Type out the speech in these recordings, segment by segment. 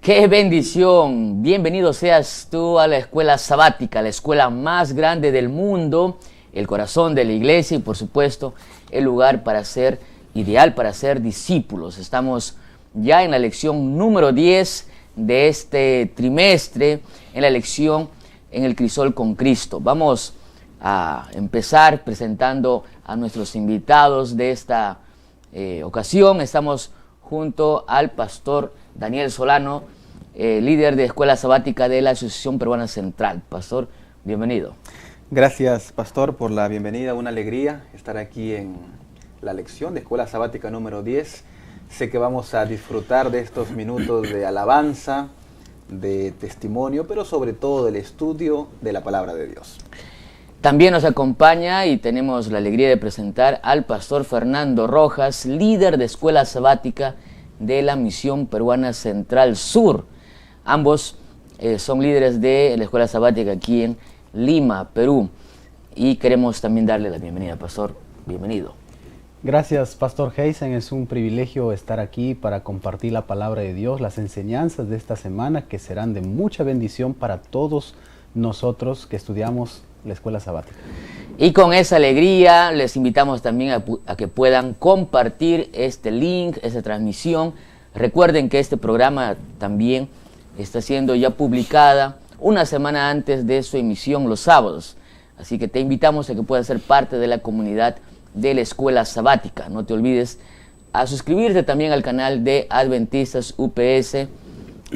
¡Qué bendición! Bienvenido seas tú a la escuela sabática, la escuela más grande del mundo, el corazón de la iglesia y por supuesto el lugar ideal para ser discípulos. Estamos ya en la lección número 10 de este trimestre, en la lección en el crisol con Cristo. Vamos a empezar presentando a nuestros invitados de esta ocasión. Estamos junto al pastor Daniel Solano, líder de Escuela Sabática de la Asociación Peruana Central. Pastor, bienvenido. Gracias, pastor, por la bienvenida. Una alegría estar aquí en la lección de Escuela Sabática número 10. Sé que vamos a disfrutar de estos minutos de alabanza, de testimonio, pero sobre todo del estudio de la palabra de Dios. También nos acompaña y tenemos la alegría de presentar al pastor Fernando Rojas, líder de Escuela Sabática de la Misión Peruana Central Sur. Ambos son líderes de la Escuela Sabática aquí en Lima, Perú. Y queremos también darle la bienvenida, pastor. Bienvenido. Gracias, pastor Heisen. Es un privilegio estar aquí para compartir la palabra de Dios, las enseñanzas de esta semana que serán de mucha bendición para todos nosotros que estudiamos la Escuela Sabática. Y con esa alegría les invitamos también a que puedan compartir este link, esta transmisión. Recuerden que este programa también está siendo ya publicada una semana antes de su emisión los sábados. Así que te invitamos a que puedas ser parte de la comunidad de la Escuela Sabática. No te olvides a suscribirte también al canal de Adventistas UPS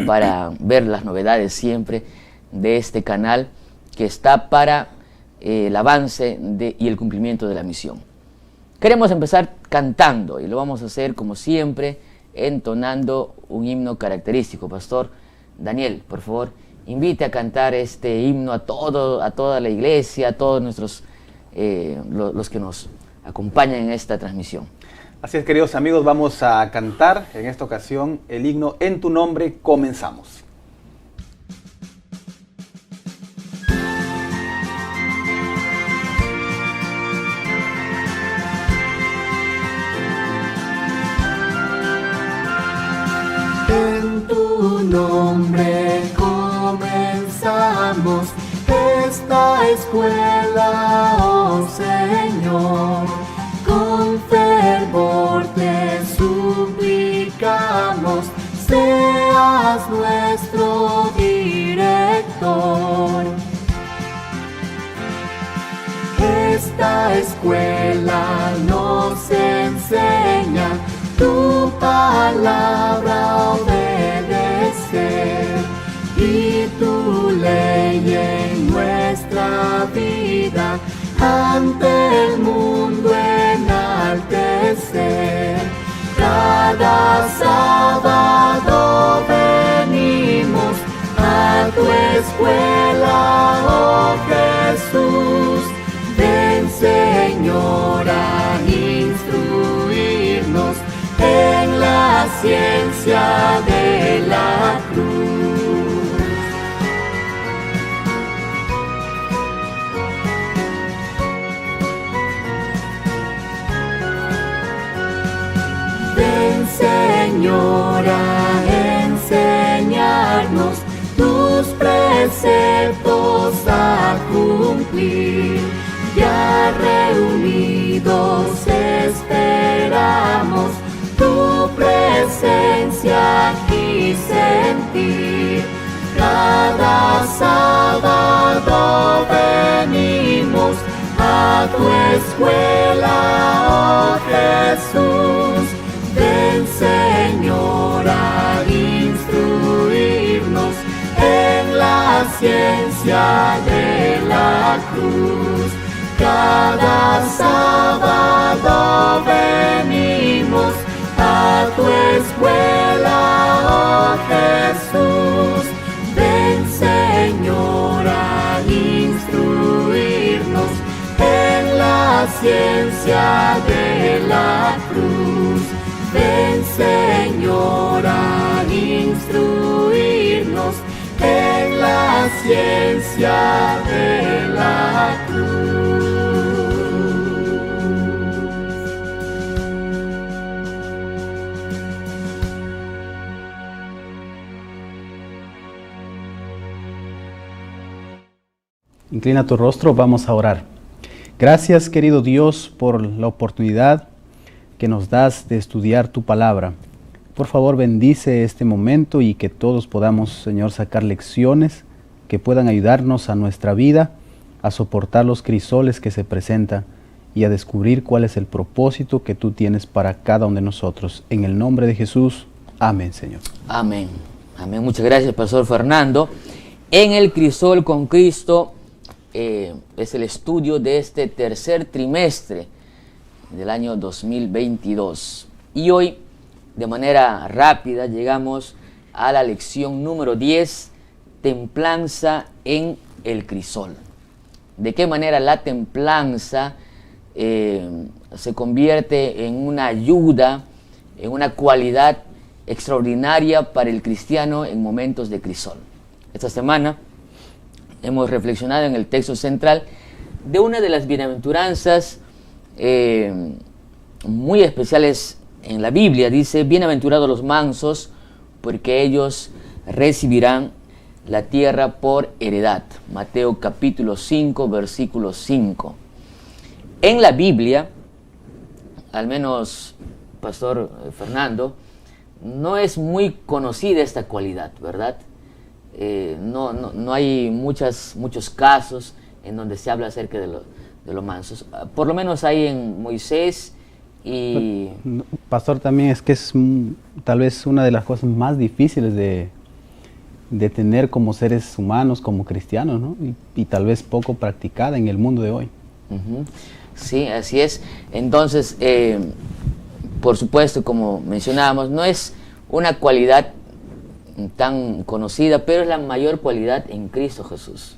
para ver las novedades siempre de este canal que está para el avance y el cumplimiento de la misión. Queremos empezar cantando y lo vamos a hacer como siempre entonando un himno característico. Pastor Daniel, por favor, invite a cantar este himno a toda la iglesia, a todos nuestros los que nos acompañan en esta transmisión. Así es, queridos amigos, vamos a cantar en esta ocasión el himno En tu nombre comenzamos. En tu nombre comenzamos esta escuela, oh Señor. Con fervor te suplicamos, seas nuestro director. Esta escuela nos enseña tu palabra obedecer y tu ley en nuestra vida ante el mundo enaltecer. Cada sábado venimos a tu escuela, oh Jesús. Ven, Señor, a instruirnos en la ciencia de la cruz. Ven, Señor, a enseñarnos tus preceptos a cumplir. Ya reunidos esperamos tu presencia aquí sentir. Cada sábado venimos a tu escuela, oh Jesús. Ven, Señor, a instruirnos en la ciencia de la cruz. Cada sábado venimos a tu escuela, oh Jesús. Ven, Señor, a instruirnos en la ciencia de la cruz. Ven, Señor, a instruirnos en la ciencia de la cruz. Inclina tu rostro, vamos a orar. Gracias, querido Dios, por la oportunidad que nos das de estudiar tu palabra. Por favor, bendice este momento y que todos podamos, Señor, sacar lecciones que puedan ayudarnos a nuestra vida, a soportar los crisoles que se presentan y a descubrir cuál es el propósito que tú tienes para cada uno de nosotros. En el nombre de Jesús, amén, Señor. Amén. Amén. Muchas gracias, Pastor Fernando. En el Crisol con Cristo es el estudio de este tercer trimestre del año 2022. Y hoy, de manera rápida, llegamos a la lección número 10, templanza en el crisol. ¿De qué manera la templanza se convierte en una ayuda, en una cualidad extraordinaria para el cristiano en momentos de crisol? Esta semana hemos reflexionado en el texto central de una de las bienaventuranzas muy especiales en la Biblia. Dice: bienaventurados los mansos, porque ellos recibirán la tierra por heredad. Mateo capítulo 5, versículo 5. En la Biblia, al menos, Pastor Fernando, no es muy conocida esta cualidad, ¿verdad? No hay muchos casos en donde se habla acerca de los mansos. Por lo menos hay en Moisés y... Pastor, también es que es tal vez una de las cosas más difíciles de tener como seres humanos, como cristianos, ¿no? Y tal vez poco practicada en el mundo de hoy. Uh-huh. Sí, así es. Entonces, por supuesto, como mencionábamos, no es una cualidad tan conocida, pero es la mayor cualidad en Cristo Jesús.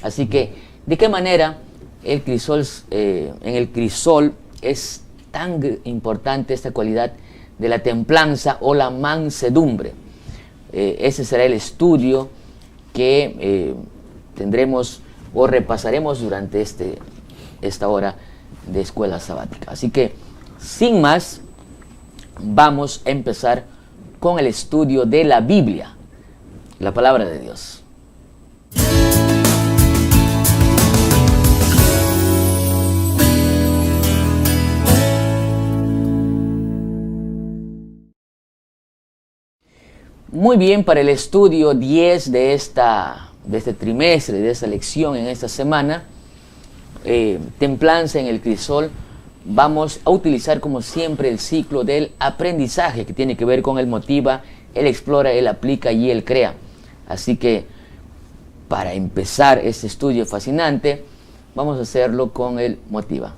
Así que, ¿de qué manera el crisol, en el crisol es tan importante esta cualidad de la templanza o la mansedumbre? Ese será el estudio que tendremos o repasaremos durante esta hora de escuela sabática. Así que, sin más, vamos a empezar con el estudio de la Biblia, la palabra de Dios. Muy bien, para el estudio 10 de este trimestre, de esta lección en esta semana, templanza en el crisol, vamos a utilizar como siempre el ciclo del aprendizaje, que tiene que ver con el motiva, el explora, el aplica y el crea. Así que para empezar este estudio fascinante, vamos a hacerlo con el motiva.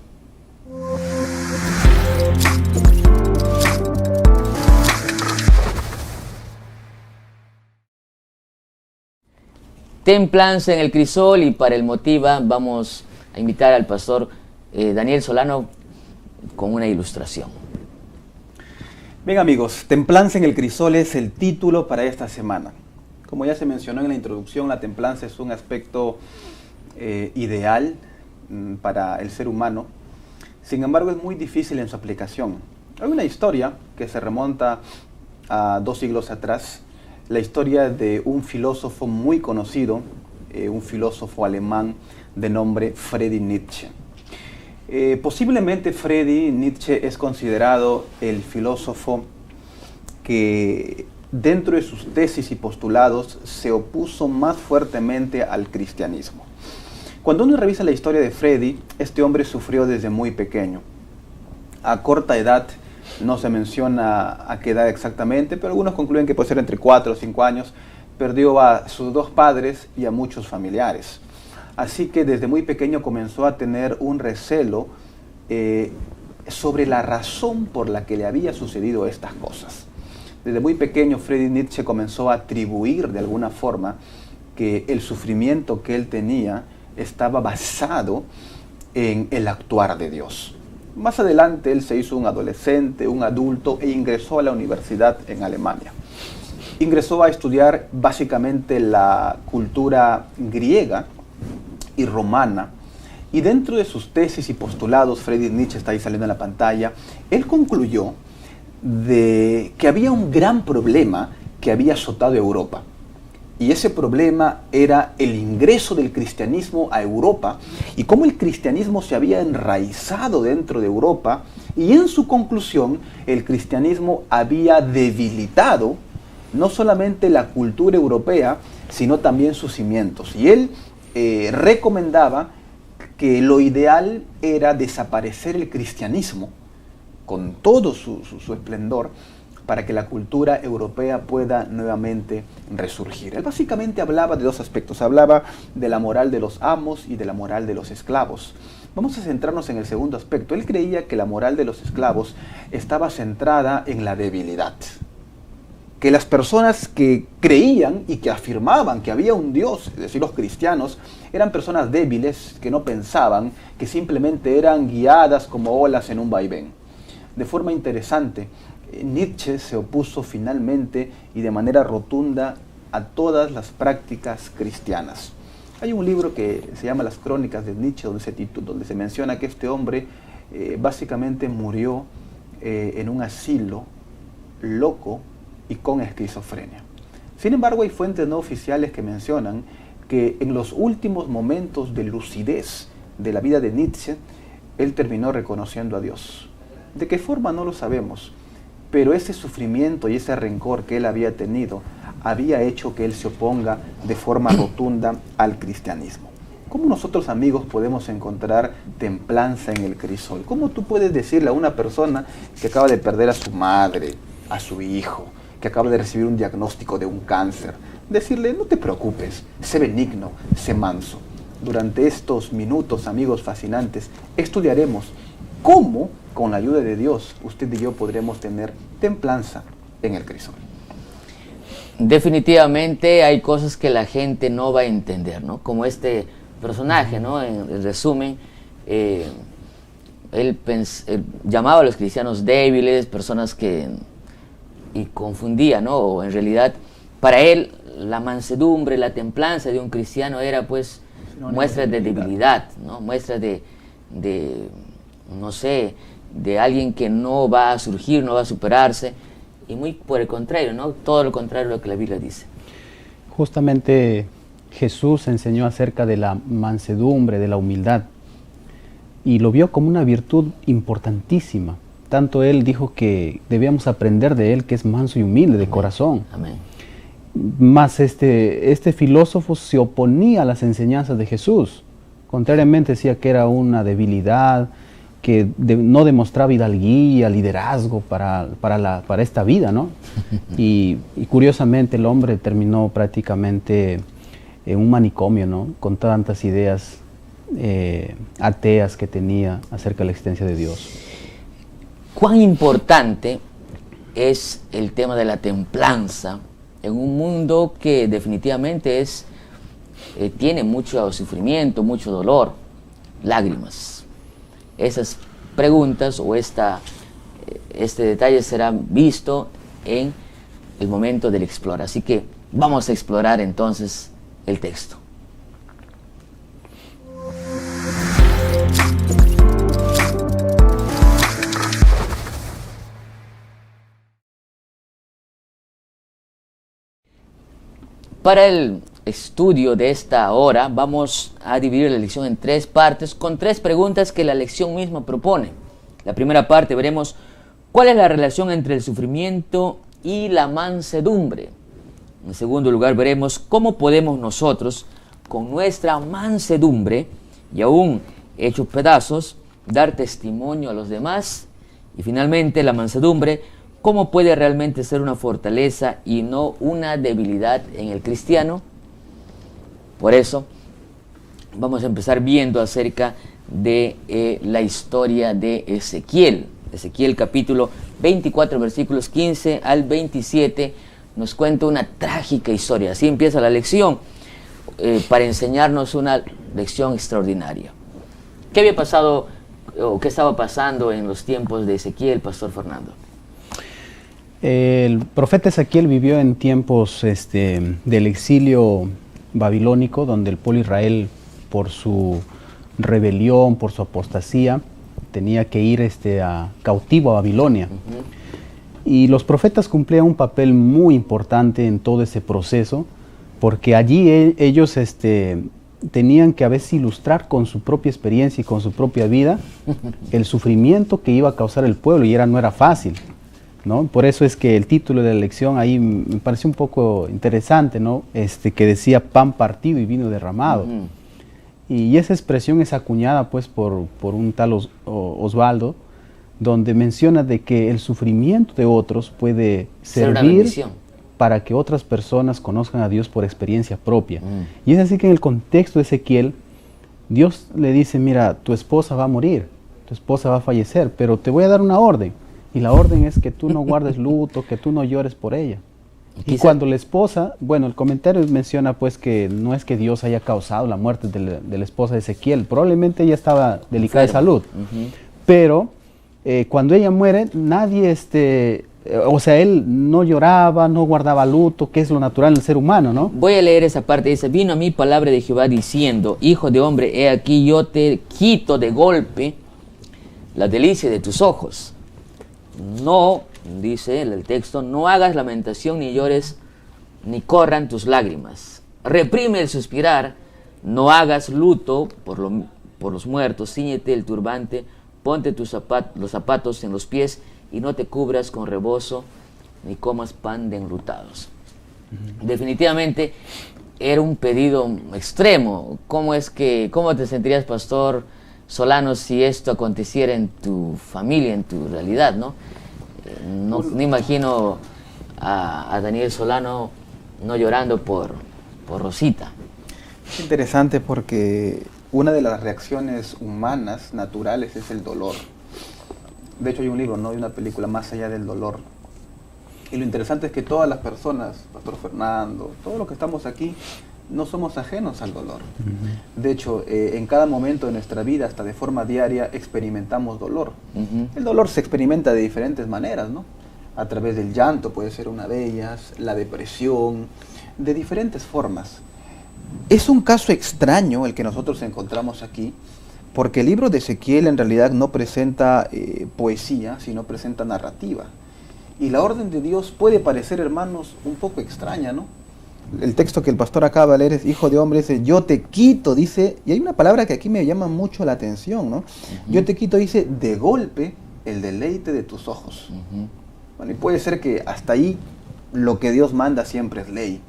Templanza en el crisol, y para el motiva vamos a invitar al pastor Daniel Solano con una ilustración. Bien, amigos, templanza en el crisol es el título para esta semana. Como ya se mencionó en la introducción, la templanza es un aspecto ideal para el ser humano. Sin embargo, es muy difícil en su aplicación. Hay una historia que se remonta a 2 siglos atrás, la historia de un filósofo muy conocido, un filósofo alemán de nombre Friedrich Nietzsche. Posiblemente Friedrich Nietzsche es considerado el filósofo que dentro de sus tesis y postulados se opuso más fuertemente al cristianismo. Cuando uno revisa la historia de Friedrich, este hombre sufrió desde muy pequeño. A corta edad, no se menciona a qué edad exactamente, pero algunos concluyen que puede ser entre 4 o 5 años, perdió a sus 2 padres y a muchos familiares. Así que desde muy pequeño comenzó a tener un recelo sobre la razón por la que le había sucedido estas cosas. Desde muy pequeño Friedrich Nietzsche comenzó a atribuir de alguna forma que el sufrimiento que él tenía estaba basado en el actuar de Dios. Más adelante él se hizo un adolescente, un adulto, e ingresó a la universidad en Alemania. Ingresó a estudiar básicamente la cultura griega y romana, y dentro de sus tesis y postulados, Friedrich Nietzsche está ahí saliendo en la pantalla, él concluyó de que había un gran problema que había azotado Europa, Y ese problema era el ingreso del cristianismo a Europa y cómo el cristianismo se había enraizado dentro de Europa y en su conclusión el cristianismo había debilitado no solamente la cultura europea, sino también sus cimientos. Y él recomendaba que lo ideal era desaparecer el cristianismo con todo su esplendor para que la cultura europea pueda nuevamente resurgir. Él básicamente hablaba de dos aspectos. Hablaba de la moral de los amos y de la moral de los esclavos. Vamos a centrarnos en el segundo aspecto. Él creía que la moral de los esclavos estaba centrada en la debilidad. Que las personas que creían y que afirmaban que había un Dios, es decir, los cristianos, eran personas débiles que no pensaban, que simplemente eran guiadas como olas en un vaivén. De forma interesante, Nietzsche se opuso finalmente y de manera rotunda a todas las prácticas cristianas. Hay un libro que se llama Las Crónicas de Nietzsche, donde se menciona que este hombre básicamente murió en un asilo, loco y con esquizofrenia. Sin embargo, hay fuentes no oficiales que mencionan que en los últimos momentos de lucidez de la vida de Nietzsche, él terminó reconociendo a Dios. ¿De qué forma? No lo sabemos. Pero ese sufrimiento y ese rencor que él había tenido había hecho que él se oponga de forma rotunda al cristianismo. ¿Cómo nosotros, amigos, podemos encontrar templanza en el crisol? ¿Cómo tú puedes decirle a una persona que acaba de perder a su madre, a su hijo, que acaba de recibir un diagnóstico de un cáncer, decirle, no te preocupes, sé benigno, sé manso? Durante estos minutos, amigos fascinantes, estudiaremos cómo, con la ayuda de Dios, usted y yo podremos tener templanza en el crisol. Definitivamente hay cosas que la gente no va a entender, ¿no? Como este personaje, ¿no? En resumen, él llamaba a los cristianos débiles, personas que... y confundía, ¿no? O en realidad, para él, la mansedumbre, la templanza de un cristiano era, pues, muestra de debilidad, ¿no? Muestra de no sé, de alguien que no va a surgir, no va a superarse, y muy por el contrario, ¿no? Todo lo contrario de lo que la Biblia dice. Justamente Jesús enseñó acerca de la mansedumbre, de la humildad, y lo vio como una virtud importantísima. Tanto él dijo que debíamos aprender de él, que es manso y humilde de corazón. Amén. Más este filósofo se oponía a las enseñanzas de Jesús. Contrariamente decía que era una debilidad, que no demostraba hidalguía, liderazgo para esta vida, ¿no? Y curiosamente el hombre terminó prácticamente en un manicomio, ¿no? Con tantas ideas ateas que tenía acerca de la existencia de Dios. ¿Cuán importante es el tema de la templanza en un mundo que definitivamente tiene mucho sufrimiento, mucho dolor, lágrimas? Esas preguntas o este detalle será visto en el momento del explorar. Así que vamos a explorar entonces el texto. Para el estudio de esta hora vamos a dividir la lección en 3 partes con 3 preguntas que la lección misma propone. La primera parte veremos cuál es la relación entre el sufrimiento y la mansedumbre. En segundo lugar veremos cómo podemos nosotros con nuestra mansedumbre y aún hechos pedazos dar testimonio a los demás. Y finalmente la mansedumbre, cómo puede realmente ser una fortaleza y no una debilidad en el cristiano. Por eso, vamos a empezar viendo acerca de la historia de Ezequiel. Ezequiel capítulo 24, versículos 15 al 27, nos cuenta una trágica historia. Así empieza la lección, para enseñarnos una lección extraordinaria. ¿Qué había pasado o qué estaba pasando en los tiempos de Ezequiel, Pastor Fernando? El profeta Ezequiel vivió en tiempos del exilio babilónico, donde el pueblo de Israel, por su rebelión, por su apostasía, tenía que ir cautivo a Babilonia. Y los profetas cumplían un papel muy importante en todo ese proceso, porque allí ellos tenían que a veces ilustrar con su propia experiencia y con su propia vida el sufrimiento que iba a causar el pueblo, y no era fácil, ¿no? Por eso es que el título de la lección ahí me pareció un poco interesante, ¿no? Que decía pan partido y vino derramado. Y esa expresión es acuñada pues por un tal Osvaldo, donde menciona de que el sufrimiento de otros puede servir para que otras personas conozcan a Dios por experiencia propia. Y es así que en el contexto de Ezequiel, Dios le dice, mira, tu esposa va a morir, tu esposa va a fallecer, pero te voy a dar una orden. Y la orden es que tú no guardes luto, que tú no llores por ella. Y cuando la esposa, bueno, el comentario menciona pues que no es que Dios haya causado la muerte de la esposa de Ezequiel, probablemente ella estaba delicada de salud, pero cuando ella muere, nadie, él no lloraba, no guardaba luto, que es lo natural en el ser humano, ¿no? Voy a leer esa parte, dice, vino a mí palabra de Jehová diciendo, hijo de hombre, he aquí yo te quito de golpe la delicia de tus ojos. No, dice el texto, no hagas lamentación ni llores, ni corran tus lágrimas. Reprime el suspirar, no hagas luto por los muertos, cíñete el turbante, ponte los zapatos en los pies y no te cubras con rebozo ni comas pan de enlutados. Definitivamente era un pedido extremo. ¿Cómo te sentirías, Pastor Solano, si esto aconteciera en tu familia, en tu realidad, ¿no? No imagino a Daniel Solano no llorando por Rosita. Es interesante porque una de las reacciones humanas naturales es el dolor. De hecho hay un libro, ¿no? Hay una película, Más allá del dolor. Y lo interesante es que todas las personas, Pastor Fernando, todos los que estamos aquí, no somos ajenos al dolor. De hecho, en cada momento de nuestra vida, hasta de forma diaria, experimentamos dolor. El dolor se experimenta de diferentes maneras, ¿no? A través del llanto puede ser una de ellas, la depresión, de diferentes formas. Es un caso extraño el que nosotros encontramos aquí, porque el libro de Ezequiel en realidad no presenta poesía, sino presenta narrativa. Y la orden de Dios puede parecer, hermanos, un poco extraña, ¿no? El texto que el pastor acaba de leer es, hijo de hombre, dice, yo te quito, dice, y hay una palabra que aquí me llama mucho la atención, ¿no? Yo te quito, dice, de golpe el deleite de tus ojos. Bueno, y puede ser que hasta ahí lo que Dios manda siempre es ley.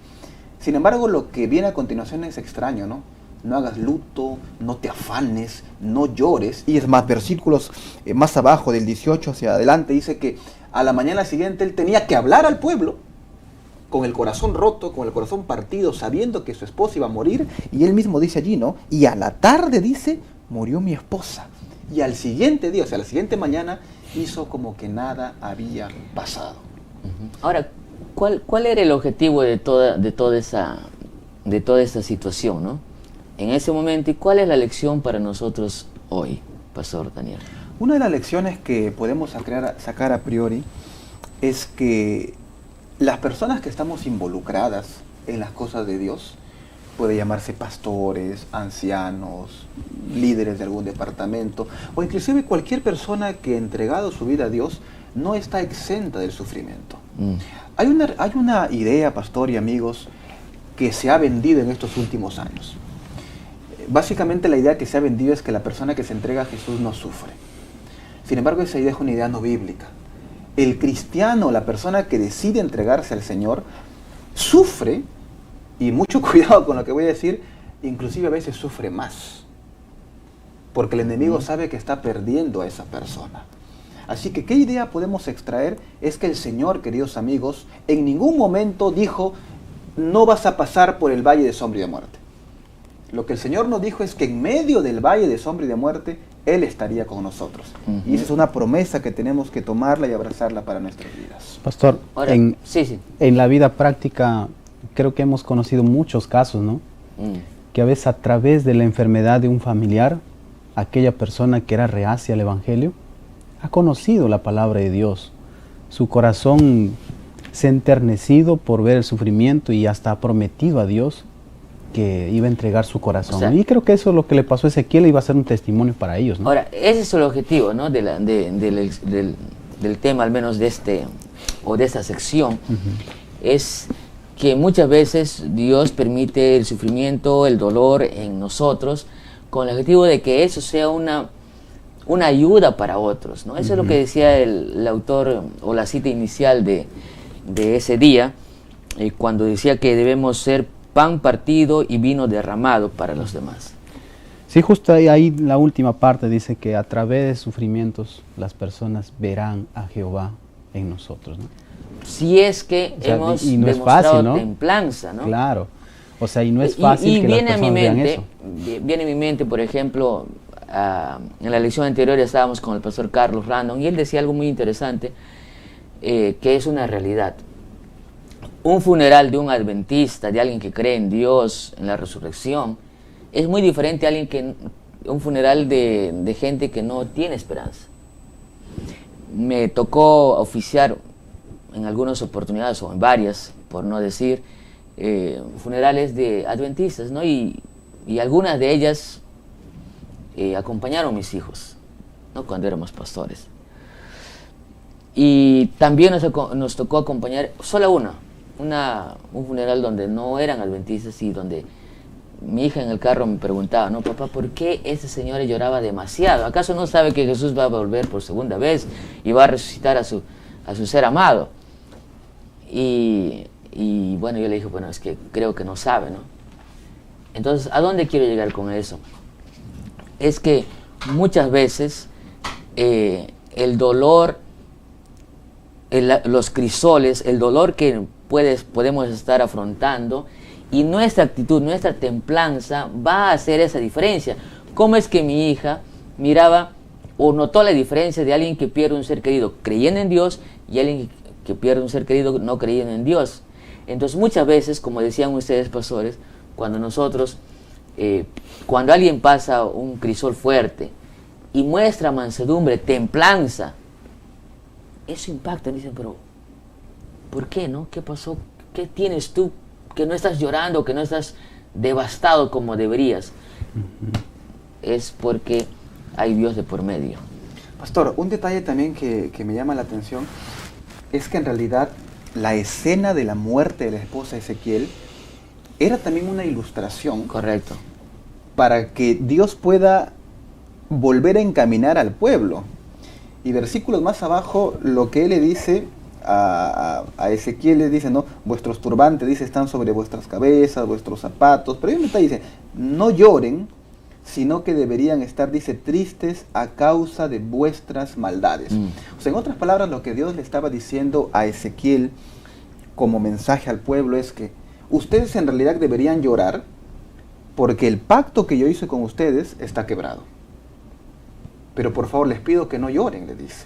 Sin embargo, lo que viene a continuación es extraño, ¿no? No hagas luto, no te afanes, no llores. Y es más, versículos más abajo, del 18 hacia adelante, dice que a la mañana siguiente él tenía que hablar al pueblo, con el corazón roto, con el corazón partido, sabiendo que su esposa iba a morir, y él mismo dice allí, ¿no? Y a la tarde, dice, murió mi esposa. Y al siguiente día, o sea, a la siguiente mañana, hizo como que nada había pasado. Ahora, ¿cuál era el objetivo de toda esta situación, ¿no? En ese momento, ¿y cuál es la lección para nosotros hoy, Pastor Daniel? Una de las lecciones que podemos sacar a priori es que las personas que estamos involucradas en las cosas de Dios, puede llamarse pastores, ancianos, líderes de algún departamento, o inclusive cualquier persona que ha entregado su vida a Dios, no está exenta del sufrimiento. Hay una idea, pastor y amigos, que se ha vendido en estos últimos años. Básicamente la idea que se ha vendido es que la persona que se entrega a Jesús no sufre. Sin embargo, esa idea es una idea no bíblica. El cristiano, la persona que decide entregarse al Señor, sufre, y mucho cuidado con lo que voy a decir, inclusive a veces sufre más, porque el enemigo sabe que está perdiendo a esa persona. Así que, ¿qué idea podemos extraer? Es que el Señor, queridos amigos, en ningún momento dijo, no vas a pasar por el valle de sombra y de muerte. Lo que el Señor nos dijo es que en medio del valle de sombra y de muerte, Él estaría con nosotros. Y esa es una promesa que tenemos que tomarla y abrazarla para nuestras vidas. Pastor, ahora, en la vida práctica creo que hemos conocido muchos casos, ¿no? Que a veces a través de la enfermedad de un familiar, aquella persona que era reacia al Evangelio, ha conocido la palabra de Dios. Su corazón se ha enternecido por ver el sufrimiento y hasta ha prometido a Dios que iba a entregar su corazón. O sea, y creo que eso es lo que le pasó a Ezequiel, iba a ser un testimonio para ellos, ¿no? Ahora, ese es el objetivo, ¿no? del tema, al menos de esta sección, es que muchas veces Dios permite el sufrimiento, el dolor en nosotros, con el objetivo de que eso sea una ayuda para otros, ¿no? Eso es lo que decía el autor, o la cita inicial de ese día, cuando decía que debemos ser pan partido y vino derramado para los demás. Sí, justo ahí la última parte dice que a través de sufrimientos las personas verán a Jehová en nosotros, ¿no? Si es que O sea, hemos y no es demostrado fácil, ¿no? templanza, ¿no? Claro, o sea, y no es fácil y que viene las a mi personas vean mente, eso. viene a mi mente, por ejemplo, en la lección anterior estábamos con el pastor Carlos Randon y él decía algo muy interesante, que es una realidad. Un funeral de un adventista, de alguien que cree en Dios, en la resurrección, es muy diferente a un funeral de gente que no tiene esperanza. Me tocó oficiar en algunas oportunidades, o en varias, por no decir, funerales de adventistas, ¿no? Y algunas de ellas acompañaron a mis hijos, ¿no? Cuando éramos pastores. Y también nos tocó acompañar solo un funeral donde no eran adventistas y donde mi hija en el carro me preguntaba, no, papá, ¿por qué ese señor lloraba demasiado? ¿Acaso no sabe que Jesús va a volver por segunda vez y va a resucitar a su ser amado? Y bueno, yo le dije, bueno, es que creo que no sabe, ¿no? Entonces, ¿a dónde quiero llegar con eso? Es que muchas veces el dolor, los crisoles, el dolor que podemos estar afrontando, y nuestra actitud, nuestra templanza va a hacer esa diferencia. ¿Cómo es que mi hija miraba o notó la diferencia de alguien que pierde un ser querido creyendo en Dios y alguien que pierde un ser querido no creyendo en Dios? Entonces muchas veces, como decían ustedes, pastores, cuando alguien pasa un crisol fuerte y muestra mansedumbre, templanza, eso impacta. Dicen, pero ¿por qué, no? ¿Qué pasó? ¿Qué tienes tú que no estás llorando, que no estás devastado como deberías? Es porque hay Dios de por medio. Pastor, un detalle también que me llama la atención es que en realidad la escena de la muerte de la esposa de Ezequiel era también una ilustración. Correcto. Para que Dios pueda volver a encaminar al pueblo. Y versículos más abajo, lo que él le dice a Ezequiel, le dice, ¿no? Vuestros turbantes, dice, están sobre vuestras cabezas, vuestros zapatos. Pero hay un detalle, dice, no lloren, sino que deberían estar, dice, tristes a causa de vuestras maldades. O sea, en otras palabras, lo que Dios le estaba diciendo a Ezequiel como mensaje al pueblo es que ustedes en realidad deberían llorar porque el pacto que yo hice con ustedes está quebrado. Pero por favor les pido que no lloren, le dice.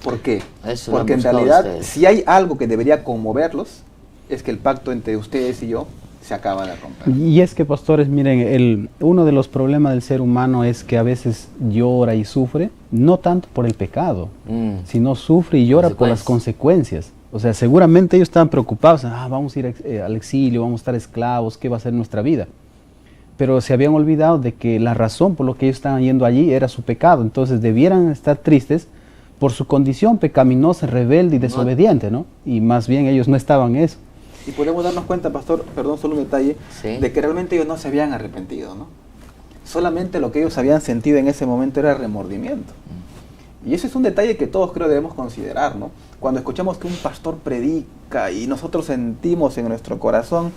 ¿Por qué? Eso porque en realidad, si hay algo que debería conmoverlos, es que el pacto entre ustedes y yo se acaba de romper. Y es que, pastores, miren, uno de los problemas del ser humano es que a veces llora y sufre, no tanto por el pecado, sino sufre y llora por las consecuencias. O sea, seguramente ellos estaban preocupados, vamos a ir al exilio, vamos a estar esclavos, ¿qué va a ser nuestra vida? Pero se habían olvidado de que la razón por lo que ellos estaban yendo allí era su pecado. Entonces debieran estar tristes por su condición pecaminosa, rebelde y desobediente, ¿no? Y más bien ellos no estaban en eso. Y podemos darnos cuenta, pastor, perdón, solo un detalle, ¿sí? De que realmente ellos no se habían arrepentido, ¿no? Solamente lo que ellos habían sentido en ese momento era remordimiento. Y ese es un detalle que todos creo debemos considerar, ¿no? Cuando escuchamos que un pastor predica y nosotros sentimos en nuestro corazón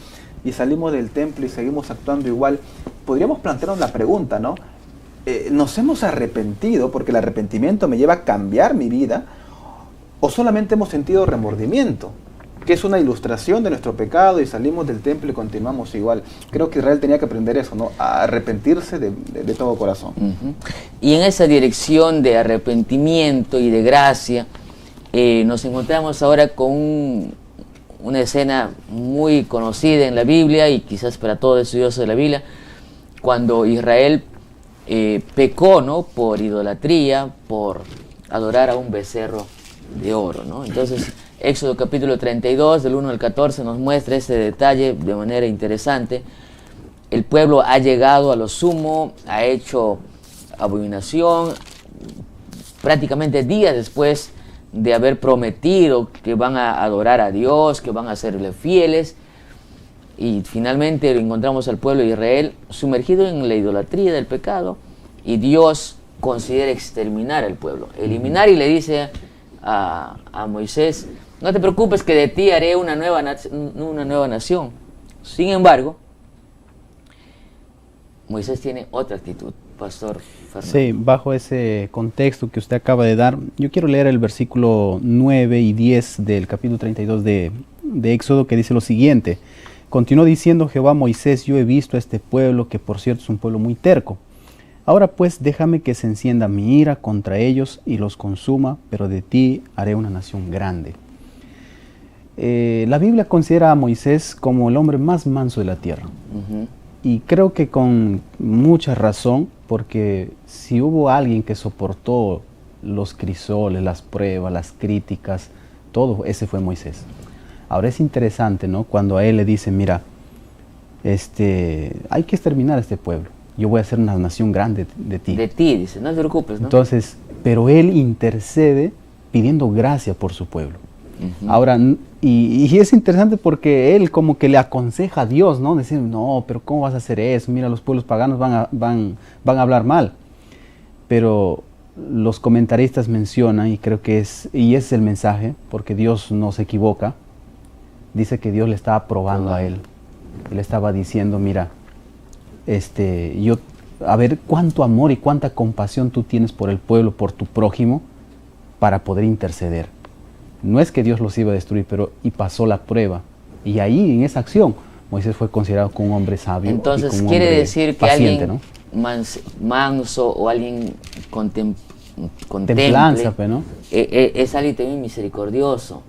y salimos del templo y seguimos actuando igual, podríamos plantearnos la pregunta, ¿no? ¿Nos hemos arrepentido porque el arrepentimiento me lleva a cambiar mi vida? ¿O solamente hemos sentido remordimiento, que es una ilustración de nuestro pecado y salimos del templo y continuamos igual? Creo que Israel tenía que aprender eso, ¿no? A arrepentirse de todo corazón. Y en esa dirección de arrepentimiento y de gracia, nos encontramos ahora con una escena muy conocida en la Biblia y quizás para todos los estudiosos de la Biblia, cuando Israel pecó, ¿no? Por idolatría, por adorar a un becerro de oro, ¿no? Entonces, Éxodo capítulo 32, del 1 al 14, nos muestra este detalle de manera interesante. El pueblo ha llegado a lo sumo, ha hecho abominación, prácticamente días después de haber prometido que van a adorar a Dios, que van a serle fieles, y finalmente encontramos al pueblo de Israel sumergido en la idolatría del pecado, y Dios considera exterminar al pueblo, eliminar, y le dice a Moisés: no te preocupes, que de ti haré una nueva nación. Sin embargo, Moisés tiene otra actitud, Pastor Fernando. Sí, bajo ese contexto que usted acaba de dar, yo quiero leer el versículo 9 y 10 del capítulo 32 de Éxodo, que dice lo siguiente: continuó diciendo Jehová a Moisés: yo he visto a este pueblo, que por cierto es un pueblo muy terco. Ahora pues déjame que se encienda mi ira contra ellos y los consuma, pero de ti haré una nación grande. La Biblia considera a Moisés como el hombre más manso de la tierra. Y creo que con mucha razón, porque si hubo alguien que soportó los crisoles, las pruebas, las críticas, todo, ese fue Moisés. Ahora es interesante, ¿no? Cuando a él le dicen: mira, hay que exterminar a este pueblo. Yo voy a hacer una nación grande de ti. De ti, dice, no te preocupes, ¿no? Entonces, pero él intercede pidiendo gracia por su pueblo. Ahora, y es interesante porque él como que le aconseja a Dios, ¿no? Decir: no, pero ¿cómo vas a hacer eso? Mira, los pueblos paganos van a hablar mal. Pero los comentaristas mencionan, y creo que es el mensaje, porque Dios no se equivoca, dice que Dios le estaba probando a él. Le estaba diciendo: mira, a ver cuánto amor y cuánta compasión tú tienes por el pueblo, por tu prójimo, para poder interceder. No es que Dios los iba a destruir, y pasó la prueba. Y ahí, en esa acción, Moisés fue considerado como un hombre sabio. Entonces, y como quiere hombre decir que paciente, alguien, ¿no? manso o alguien Templanza, pues, ¿no? Es alguien también misericordioso,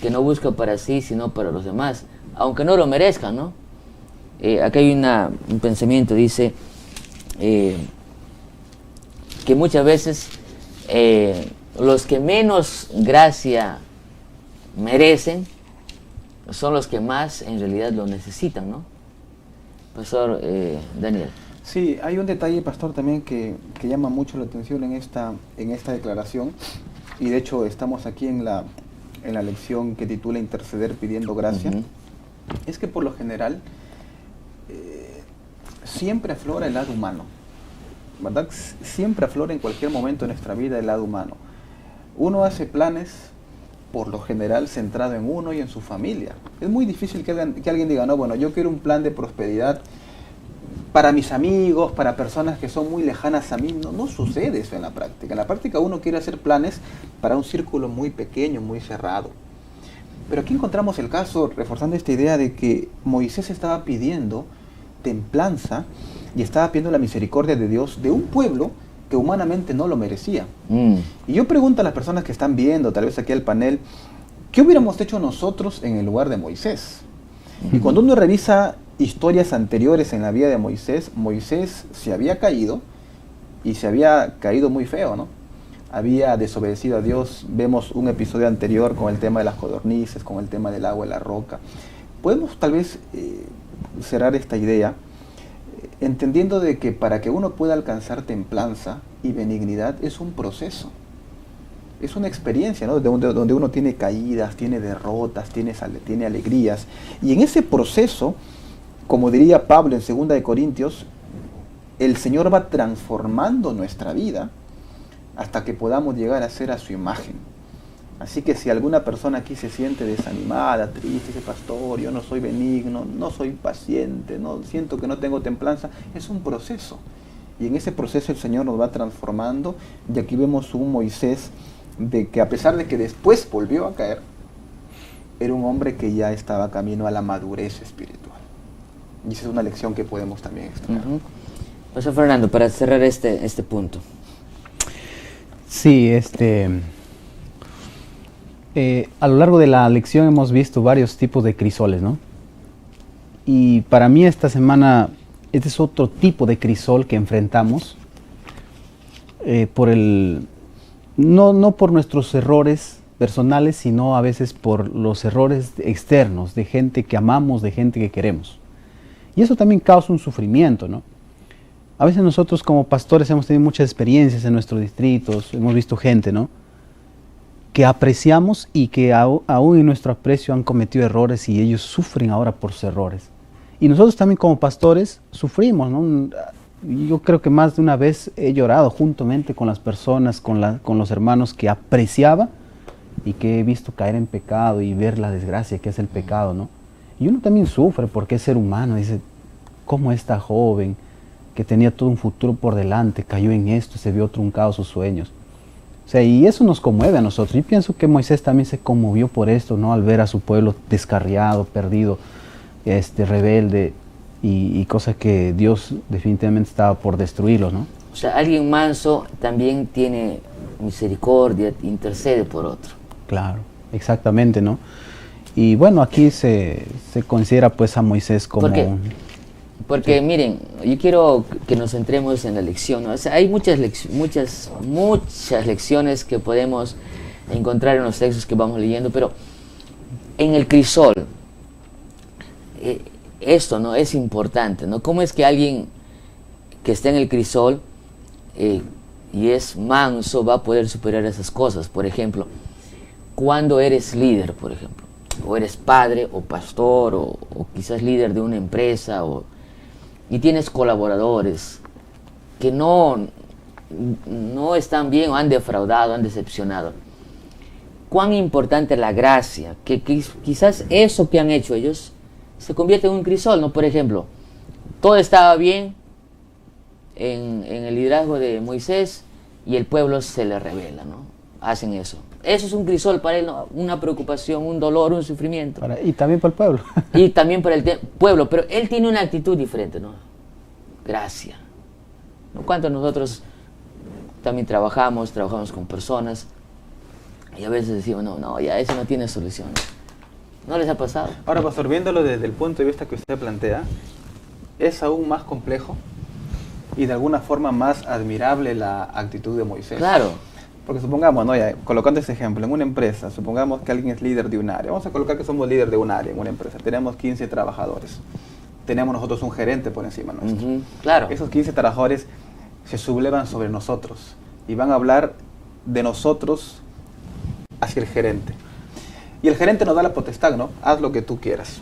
que no busca para sí, sino para los demás, aunque no lo merezcan, ¿no? Acá hay un pensamiento, dice que muchas veces los que menos gracia merecen son los que más en realidad lo necesitan, ¿no? Pastor Daniel. Sí, hay un detalle, pastor, también que llama mucho la atención en esta declaración, y de hecho estamos aquí en la lección que titula Interceder pidiendo gracia. Es que por lo general siempre aflora el lado humano, ¿verdad? Siempre aflora en cualquier momento de nuestra vida el lado humano. Uno hace planes, por lo general, centrado en uno y en su familia. Es muy difícil que alguien diga: no, bueno, yo quiero un plan de prosperidad para mis amigos, para personas que son muy lejanas a mí. No sucede eso en la práctica. En la práctica uno quiere hacer planes para un círculo muy pequeño, muy cerrado. Pero aquí encontramos el caso, reforzando esta idea de que Moisés estaba pidiendo templanza y estaba pidiendo la misericordia de Dios de un pueblo que humanamente no lo merecía. Y yo pregunto a las personas que están viendo, tal vez aquí al panel, ¿qué hubiéramos hecho nosotros en el lugar de Moisés? Y cuando uno revisa historias anteriores en la vida de Moisés, Moisés se había caído, y se había caído muy feo, ¿no? Había desobedecido a Dios. Vemos un episodio anterior con el tema de las codornices, con el tema del agua y la roca. Podemos tal vez cerrar esta idea entendiendo de que para que uno pueda alcanzar templanza y benignidad es un proceso, es una experiencia, ¿no? donde uno tiene caídas, tiene derrotas, tiene alegrías, y en ese proceso, como diría Pablo en 2 de Corintios, el Señor va transformando nuestra vida hasta que podamos llegar a ser a su imagen. Así que si alguna persona aquí se siente desanimada, triste, dice: pastor, yo no soy benigno, no soy paciente, no siento que no tengo templanza, es un proceso. Y en ese proceso el Señor nos va transformando, y aquí vemos un Moisés de que, a pesar de que después volvió a caer, era un hombre que ya estaba camino a la madurez espiritual. Y esa es una lección que podemos también extraer. Pastor Fernando, para cerrar este punto. Sí, a lo largo de la lección hemos visto varios tipos de crisoles, ¿no? Y para mí esta semana, este es otro tipo de crisol que enfrentamos, no por nuestros errores personales, sino a veces por los errores externos, de gente que amamos, de gente que queremos. Y eso también causa un sufrimiento, ¿no? A veces nosotros como pastores hemos tenido muchas experiencias en nuestros distritos, hemos visto gente, ¿no? que apreciamos y que aún en nuestro aprecio han cometido errores y ellos sufren ahora por sus errores. Y nosotros también como pastores sufrimos, ¿no? Yo creo que más de una vez he llorado juntamente con las personas, con los hermanos que apreciaba y que he visto caer en pecado y ver la desgracia que es el pecado, ¿no? Y uno también sufre porque es ser humano, dice, ¿cómo esta joven que tenía todo un futuro por delante cayó en esto, se vio truncado sus sueños? O sea, y eso nos conmueve a nosotros. Yo pienso que Moisés también se conmovió por esto, ¿no? Al ver a su pueblo descarriado, perdido, rebelde, y cosas que Dios definitivamente estaba por destruirlos, ¿no? O sea, alguien manso también tiene misericordia, intercede por otro. Claro, exactamente, ¿no? Y bueno, aquí se considera pues a Moisés como Porque miren, yo quiero que nos centremos en la lección, ¿no? O sea, hay muchas lecciones que podemos encontrar en los textos que vamos leyendo, pero en el crisol, esto, ¿no? Es importante, ¿no? ¿Cómo es que alguien que está en el crisol y es manso va a poder superar esas cosas? Por ejemplo, cuando eres líder, por ejemplo, o eres padre o pastor o quizás líder de una empresa y tienes colaboradores que no están bien o han defraudado, han decepcionado. Cuán importante la gracia, que quizás eso que han hecho ellos se convierte en un crisol, ¿no? Por ejemplo, todo estaba bien en el liderazgo de Moisés y el pueblo se le rebela, ¿no? Hacen eso. Eso es un crisol para él, ¿no? Una preocupación, un dolor, un sufrimiento. Y también para el pueblo. Y también para el pueblo, pero él tiene una actitud diferente, ¿no? Gracia. ¿No? ¿Cuántos nosotros también trabajamos con personas y a veces decimos, no, ya eso no tiene solución? ¿No les ha pasado? Ahora, pastor, viéndolo desde el punto de vista que usted plantea, es aún más complejo y de alguna forma más admirable la actitud de Moisés. Claro. Porque supongamos, ¿no? Ya, colocando este ejemplo, en una empresa, supongamos que alguien es líder de un área. Vamos a colocar que somos líder de un área en una empresa. Tenemos 15 trabajadores. Tenemos nosotros un gerente por encima nuestro. Claro. Esos 15 trabajadores se sublevan sobre nosotros y van a hablar de nosotros hacia el gerente. Y el gerente nos da la potestad, ¿no? Haz lo que tú quieras.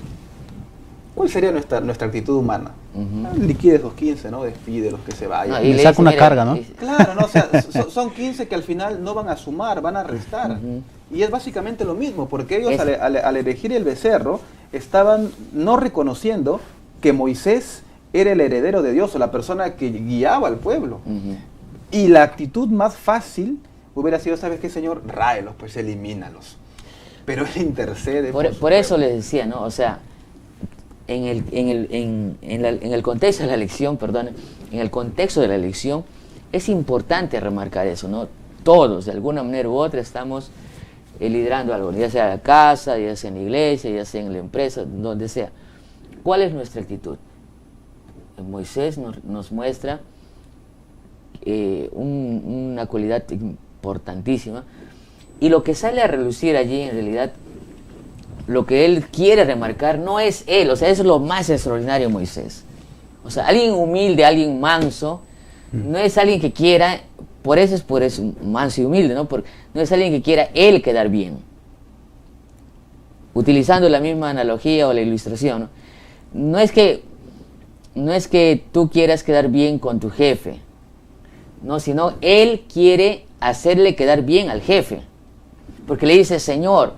¿Cuál sería nuestra actitud humana? Liquide esos 15, ¿no? Despídelos, que se vayan. No, y le saca una carga, ¿no? Claro, ¿no? O sea, son 15 que al final no van a sumar, van a restar. Y es básicamente lo mismo, porque ellos al elegir el becerro estaban no reconociendo que Moisés era el heredero de Dios o la persona que guiaba al pueblo. Y la actitud más fácil hubiera sido, ¿sabes qué, Señor? Ráelos, pues elimínalos. Pero él intercede. Por eso les decía, ¿no? O sea, en el contexto de la elección, en el contexto de la elección, es importante remarcar eso, ¿no? Todos, de alguna manera u otra, estamos liderando algo, ya sea en la casa, ya sea en la iglesia, ya sea en la empresa, donde sea. ¿Cuál es nuestra actitud? Moisés nos muestra una cualidad importantísima, y lo que sale a relucir allí, en realidad, lo que él quiere remarcar no es él, o sea, eso es lo más extraordinario de Moisés. O sea, alguien humilde, alguien manso, no es alguien que quiera, por eso manso y humilde, ¿no? No es alguien que quiera él quedar bien. Utilizando la misma analogía o la ilustración, ¿no? No es que tú quieras quedar bien con tu jefe, no, sino él quiere hacerle quedar bien al jefe. Porque le dice, Señor,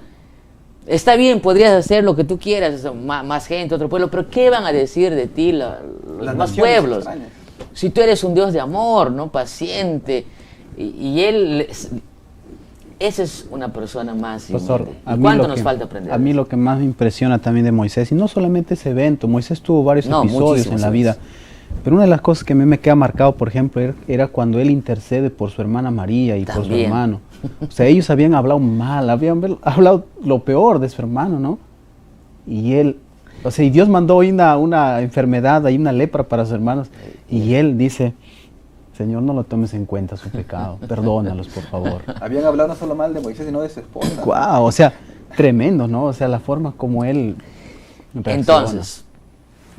está bien, podrías hacer lo que tú quieras, más gente, otro pueblo, pero ¿qué van a decir de ti los demás pueblos? Extrañas. Si tú eres un Dios de amor, ¿no? Paciente, y él, esa es una persona más Pastor, ¿cuánto nos falta aprender? A mí lo que más me impresiona también de Moisés, y no solamente ese evento, Moisés tuvo varios episodios en la vida, pero una de las cosas que a mí me queda marcado, por ejemplo, era cuando él intercede por su hermana María y por su hermano. O sea, ellos habían hablado mal, habían hablado lo peor de su hermano, ¿no? Y él, o sea, y Dios mandó una enfermedad, hay una lepra para sus hermanos, y él dice, Señor, no lo tomes en cuenta su pecado, perdónalos, por favor. Habían hablado no solo mal de Moisés, sino de su esposa. Wow, o sea, tremendo, ¿no? O sea, la forma como él reacciona. Entonces,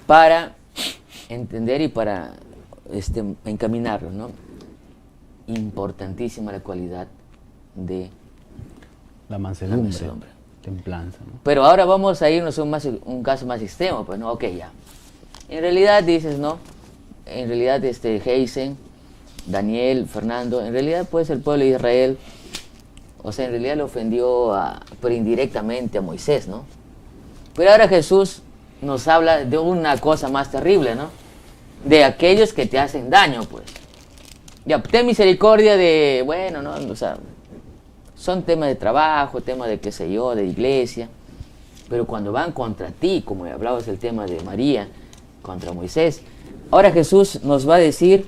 para entender y para encaminarlo, ¿no? Importantísima la cualidad de La mansedumbre. La mansedumbre. Templanza, ¿no? Pero ahora vamos a irnos a un caso más extremo, pues no, ok, ya. En realidad dices, ¿no? En realidad Heisen, Daniel, Fernando, en realidad pues el pueblo de Israel, o sea, en realidad le ofendió pero indirectamente a Moisés, ¿no? Pero ahora Jesús nos habla de una cosa más terrible, ¿no? De aquellos que te hacen daño, pues. Ya, ten misericordia de, bueno, ¿no? O sea, son temas de trabajo, temas de qué sé yo, de iglesia, pero cuando van contra ti, como hablabas del tema de María, contra Moisés, ahora Jesús nos va a decir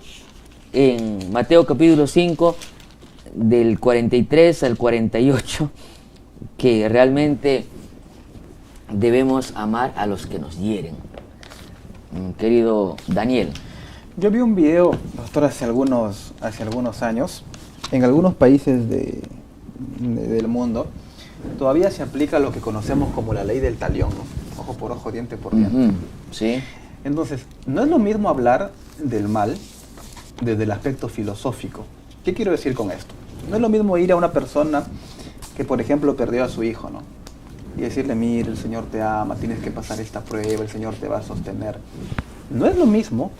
en Mateo capítulo 5, del 43 al 48, que realmente debemos amar a los que nos hieren. Querido Daniel. Yo vi un video, pastor, hace algunos años, en algunos países del mundo, todavía se aplica lo que conocemos como la ley del talión, ¿no? Ojo por ojo, diente por diente. Sí. Entonces, no es lo mismo hablar del mal desde el aspecto filosófico. ¿Qué quiero decir con esto? No es lo mismo ir a una persona que, por ejemplo, perdió a su hijo, ¿no? Y decirle, mire, el Señor te ama, tienes que pasar esta prueba, el Señor te va a sostener. No es lo mismo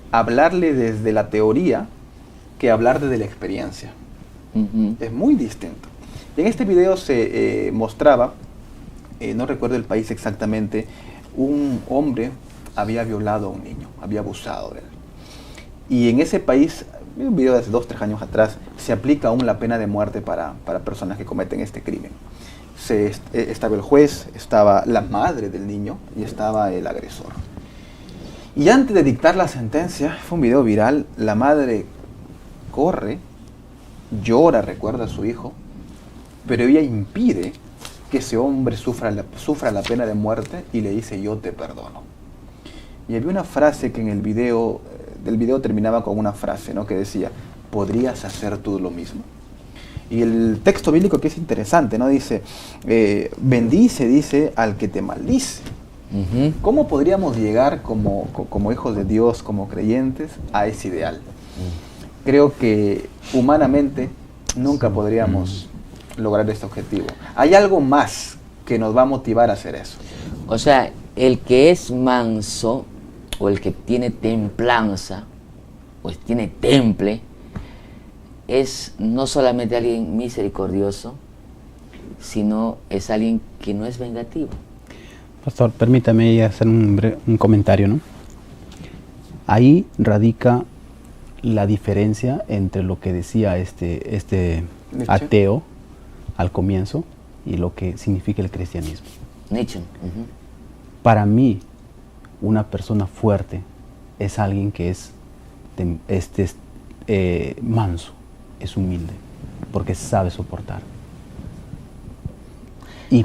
hablarle desde la teoría que hablar desde la experiencia. Es muy distinto. En este video se mostraba, no recuerdo el país exactamente, un hombre había violado a un niño, había abusado de él. Y en ese país, un video de hace 2-3 años atrás, se aplica aún la pena de muerte para personas que cometen este crimen. Estaba el juez, estaba la madre del niño y estaba el agresor. Y antes de dictar la sentencia, fue un video viral, la madre corre, llora, recuerda a su hijo, pero ella impide que ese hombre sufra la pena de muerte y le dice, yo te perdono. Y había una frase que en el video terminaba con una frase, ¿no? Que decía, ¿podrías hacer tú lo mismo? Y el texto bíblico, que es interesante, ¿no? Dice, bendice, dice, al que te maldice. ¿Cómo podríamos llegar como hijos de Dios, como creyentes, a ese ideal? Creo que humanamente nunca podríamos lograr este objetivo. Hay algo más que nos va a motivar a hacer eso. O sea, el que es manso, o el que tiene templanza, o tiene temple, es no solamente alguien misericordioso, sino es alguien que no es vengativo. Pastor, permítame hacer un comentario, ¿no? Ahí radica la diferencia entre lo que decía este ateo al comienzo y lo que significa el cristianismo. Nietzsche. Para mí, una persona fuerte es alguien que es manso, es humilde, porque sabe soportar. Y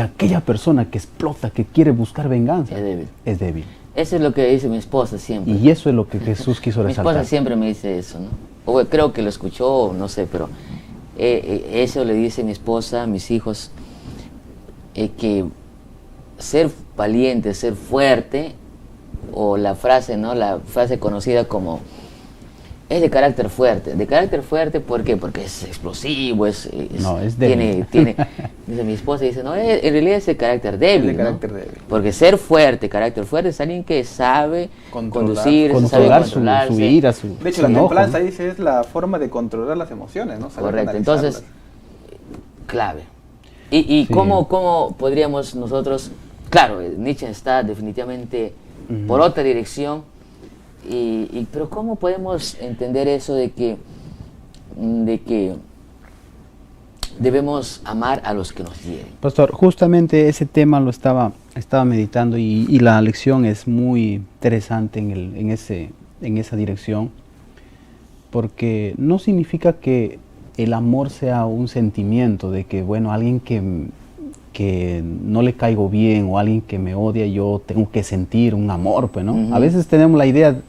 aquella persona que explota, que quiere buscar venganza, es débil. Eso es lo que dice mi esposa siempre. Y eso es lo que Jesús quiso resaltar. Mi esposa siempre me dice eso, ¿no? O creo que lo escuchó, no sé, pero eso le dice mi esposa, mis hijos, que ser valiente, ser fuerte, o la frase, ¿no? La frase conocida como es de carácter fuerte. De carácter fuerte, ¿por qué? Porque es explosivo, es débil. Dice mi esposa, dice, no, en realidad es de carácter débil, es de carácter débil. Porque ser fuerte, carácter fuerte, es alguien que sabe conducir, controlar sabe controlarse. su ira, de hecho, la templanza, dice, es la forma de controlar las emociones, ¿no? Saber correcto, entonces, clave. ¿Y sí. cómo podríamos nosotros, claro, Nietzsche está definitivamente por otra dirección, pero ¿cómo podemos entender eso de que debemos amar a los que nos hieren? Pastor, justamente ese tema lo estaba meditando y la lección es muy interesante en esa dirección, porque no significa que el amor sea un sentimiento de que, bueno, alguien que no le caigo bien o alguien que me odia, yo tengo que sentir un amor, pues, ¿no? A veces tenemos la idea,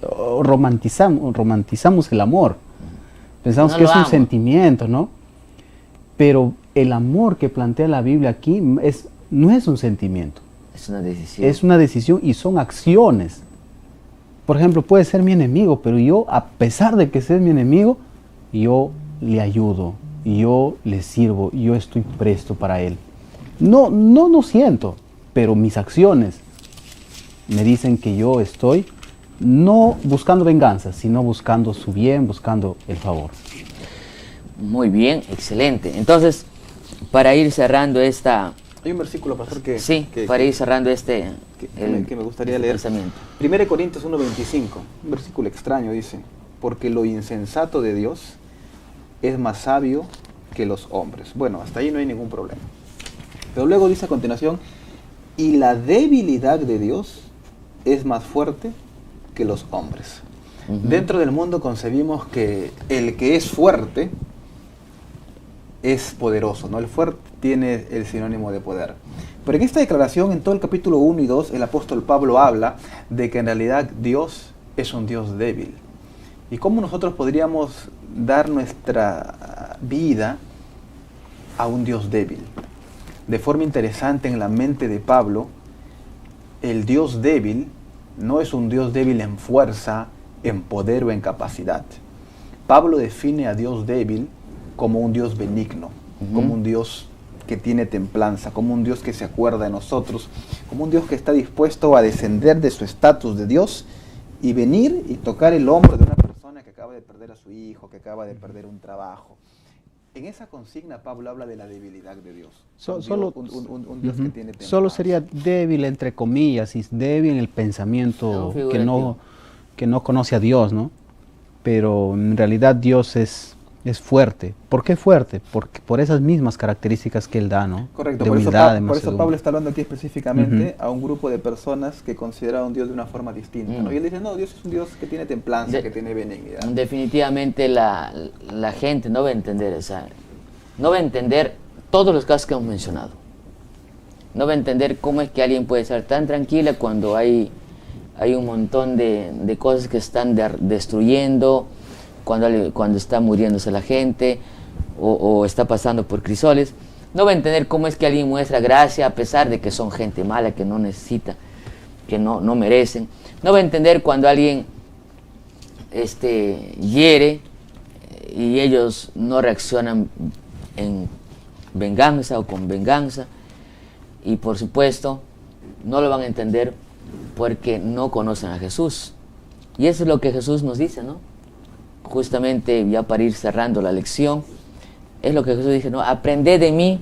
romantizamos el amor, pensamos que es un sentimiento, ¿no? Pero el amor que plantea la Biblia aquí no es un sentimiento. Es una decisión. Es una decisión y son acciones. Por ejemplo, puede ser mi enemigo, pero yo, a pesar de que sea mi enemigo, yo le ayudo, yo le sirvo, yo estoy presto para Él. No siento, pero mis acciones me dicen que yo estoy no buscando venganza, sino buscando su bien, buscando el favor. Muy bien, excelente. Entonces, para ir cerrando esta... Hay un versículo, pastor, para ir cerrando que me gustaría leer. 1 Corintios 1:25, un versículo extraño, dice: porque lo insensato de Dios es más sabio que los hombres. Bueno, hasta ahí no hay ningún problema. Pero luego dice a continuación: y la debilidad de Dios es más fuerte que los hombres. Dentro del mundo concebimos que el que es fuerte es poderoso, ¿no? El fuerte tiene el sinónimo de poder. Pero en esta declaración, en todo el capítulo 1 y 2, el apóstol Pablo habla de que en realidad Dios es un Dios débil. ¿Y cómo nosotros podríamos dar nuestra vida a un Dios débil? De forma interesante, en la mente de Pablo, el Dios débil no es un Dios débil en fuerza, en poder o en capacidad. Pablo define a Dios débil como un Dios benigno, como un Dios que tiene templanza, como un Dios que se acuerda de nosotros, como un Dios que está dispuesto a descender de su estatus de Dios y venir y tocar el hombro de una persona que acaba de perder a su hijo, que acaba de perder un trabajo. En esa consigna Pablo habla de la debilidad de Dios. Un Dios que tiene templanza. Solo sería débil entre comillas, y débil en el pensamiento que no conoce a Dios, ¿no? Pero en realidad Dios es fuerte. ¿Por qué fuerte? Porque por esas mismas características que Él da, ¿no? Correcto, de por humildad, eso, por eso Pablo está hablando aquí específicamente a un grupo de personas que consideran a un Dios de una forma distinta, ¿no? Y él dice, no, Dios es un Dios que tiene templanza, que tiene benignidad. Definitivamente la gente no va a entender no va a entender todos los casos que hemos mencionado. No va a entender cómo es que alguien puede estar tan tranquila cuando hay un montón de cosas que están destruyendo, cuando está muriéndose la gente o está pasando por crisoles. No va a entender cómo es que alguien muestra gracia a pesar de que son gente mala, que no necesita, que no merecen. No va a entender cuando alguien hiere y ellos no reaccionan en venganza o con venganza. Y por supuesto no lo van a entender porque no conocen a Jesús. Y eso es lo que Jesús nos dice, ¿no? Justamente, ya para ir cerrando la lección, es lo que Jesús dice, ¿no? Aprended de mí,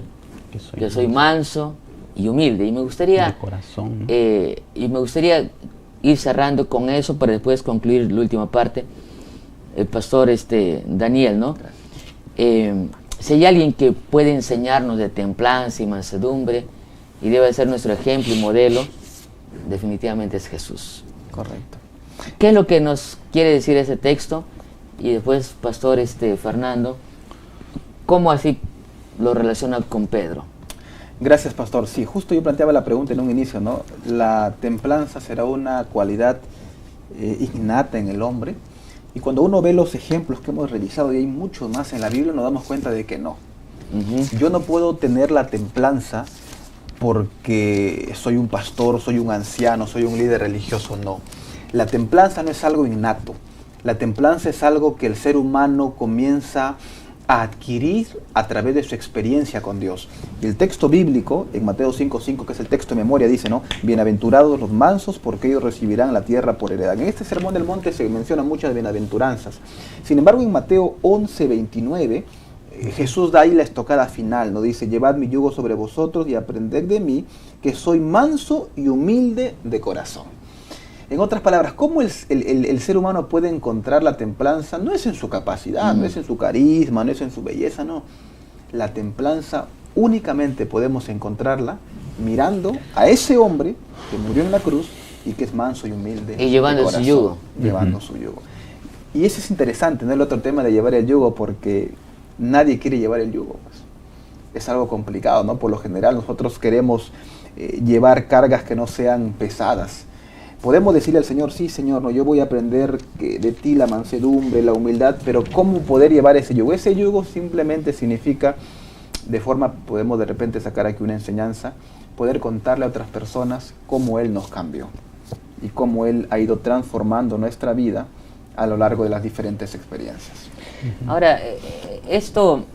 que soy manso y humilde. Y me gustaría, de corazón, ¿no? Y me gustaría ir cerrando con eso para después concluir la última parte. El pastor Daniel, ¿no? Si hay alguien que puede enseñarnos de templanza y mansedumbre y debe ser nuestro ejemplo y modelo, definitivamente es Jesús. Correcto. ¿Qué es lo que nos quiere decir ese texto? Y después, pastor Fernando, ¿cómo así lo relaciona con Pedro? Gracias, pastor. Sí, justo yo planteaba la pregunta en un inicio, ¿no? ¿La templanza será una cualidad innata en el hombre? Y cuando uno ve los ejemplos que hemos revisado, y hay muchos más en la Biblia, nos damos cuenta de que no. Yo no puedo tener la templanza porque soy un pastor, soy un anciano, soy un líder religioso, no. La templanza no es algo innato. La templanza es algo que el ser humano comienza a adquirir a través de su experiencia con Dios. Y el texto bíblico, en Mateo 5:5, que es el texto de memoria, dice, ¿no? Bienaventurados los mansos, porque ellos recibirán la tierra por heredad. En este sermón del monte se mencionan muchas bienaventuranzas. Sin embargo, en Mateo 11:29, Jesús da ahí la estocada final, ¿no? Dice, llevad mi yugo sobre vosotros y aprended de mí, que soy manso y humilde de corazón. En otras palabras, ¿cómo el ser humano puede encontrar la templanza? No es en su capacidad, no es en su carisma, no es en su belleza, no. La templanza únicamente podemos encontrarla mirando a ese hombre que murió en la cruz y que es manso y humilde. Y llevando su yugo. Llevando su yugo. Y eso es interesante, ¿no? El otro tema de llevar el yugo, porque nadie quiere llevar el yugo. Pues. Es algo complicado, ¿no? Por lo general nosotros queremos llevar cargas que no sean pesadas. Podemos decirle al Señor, sí, Señor, no, yo voy a aprender de ti la mansedumbre, la humildad, pero ¿cómo poder llevar ese yugo? Ese yugo simplemente significa, podemos de repente sacar aquí una enseñanza, poder contarle a otras personas cómo Él nos cambió y cómo Él ha ido transformando nuestra vida a lo largo de las diferentes experiencias. Ahora, esto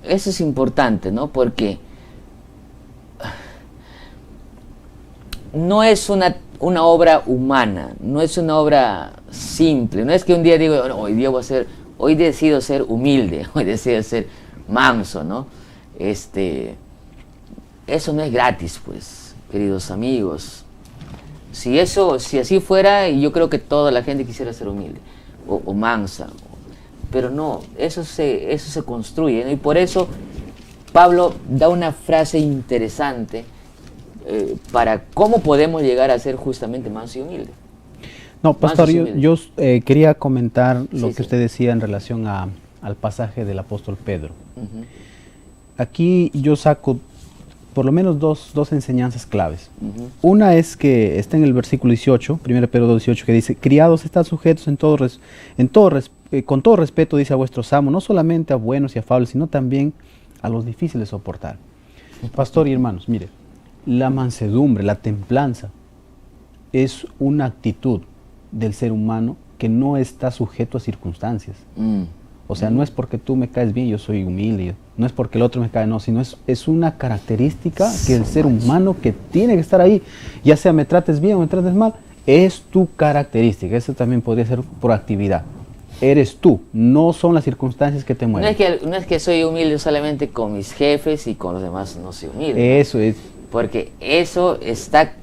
eso es importante, ¿no? Porque no es una obra humana, no es una obra simple, no es que un día digo, no, hoy decido ser humilde, hoy decido ser manso, ¿no? Eso no es gratis, pues, queridos amigos. Si así fuera, yo creo que toda la gente quisiera ser humilde o mansa, pero no, eso se construye, ¿no? Y por eso Pablo da una frase interesante para cómo podemos llegar a ser justamente manso y humilde. No, pastor, yo quería comentar lo Sí, que usted decía en relación al pasaje del apóstol Pedro. Uh-huh. Aquí yo saco por lo menos dos enseñanzas claves. Uh-huh. Una es que está en el versículo 18, 1 Pedro 2:18, que dice: criados, estad sujetos con todo respeto, dice, a vuestros amos, no solamente a buenos y afables, sino también a los difíciles de soportar. Pastor y hermanos, mire, la mansedumbre, la templanza, es una actitud del ser humano que no está sujeto a circunstancias. O sea, no es porque tú me caes bien, yo soy humilde, no es porque el otro me cae, no, sino es una característica que el ser humano que tiene que estar ahí, ya sea me trates bien o me trates mal, es tu característica. Eso también podría ser por actividad. Eres tú, no son las circunstancias que te mueven. No es que soy humilde solamente con mis jefes y con los demás no soy humilde. Eso es. Porque eso está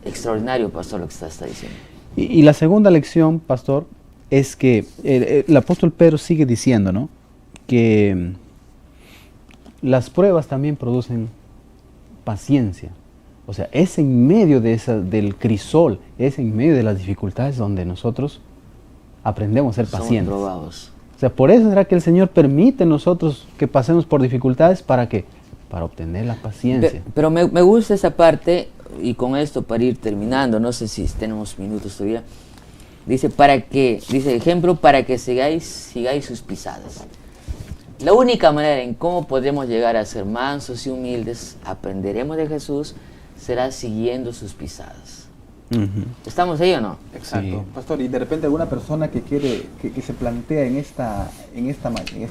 extraordinario, pastor, lo que está diciendo. Y la segunda lección, pastor, es que el apóstol Pedro sigue diciendo, ¿no?, que las pruebas también producen paciencia. O sea, es en medio del crisol, es en medio de las dificultades donde nosotros aprendemos a ser pacientes. Somos probados. O sea, por eso será que el Señor permite nosotros que pasemos por dificultades, ¿para qué? Para obtener la paciencia. Pero me gusta esa parte, y con esto para ir terminando, no sé si tenemos minutos todavía. Dice ejemplo, para que sigáis sus pisadas. La única manera en cómo podremos llegar a ser mansos y humildes, aprenderemos de Jesús, será siguiendo sus pisadas. Uh-huh. ¿Estamos ahí o no? Exacto. Sí. Pastor, y de repente alguna persona que quiere, que se plantea en esta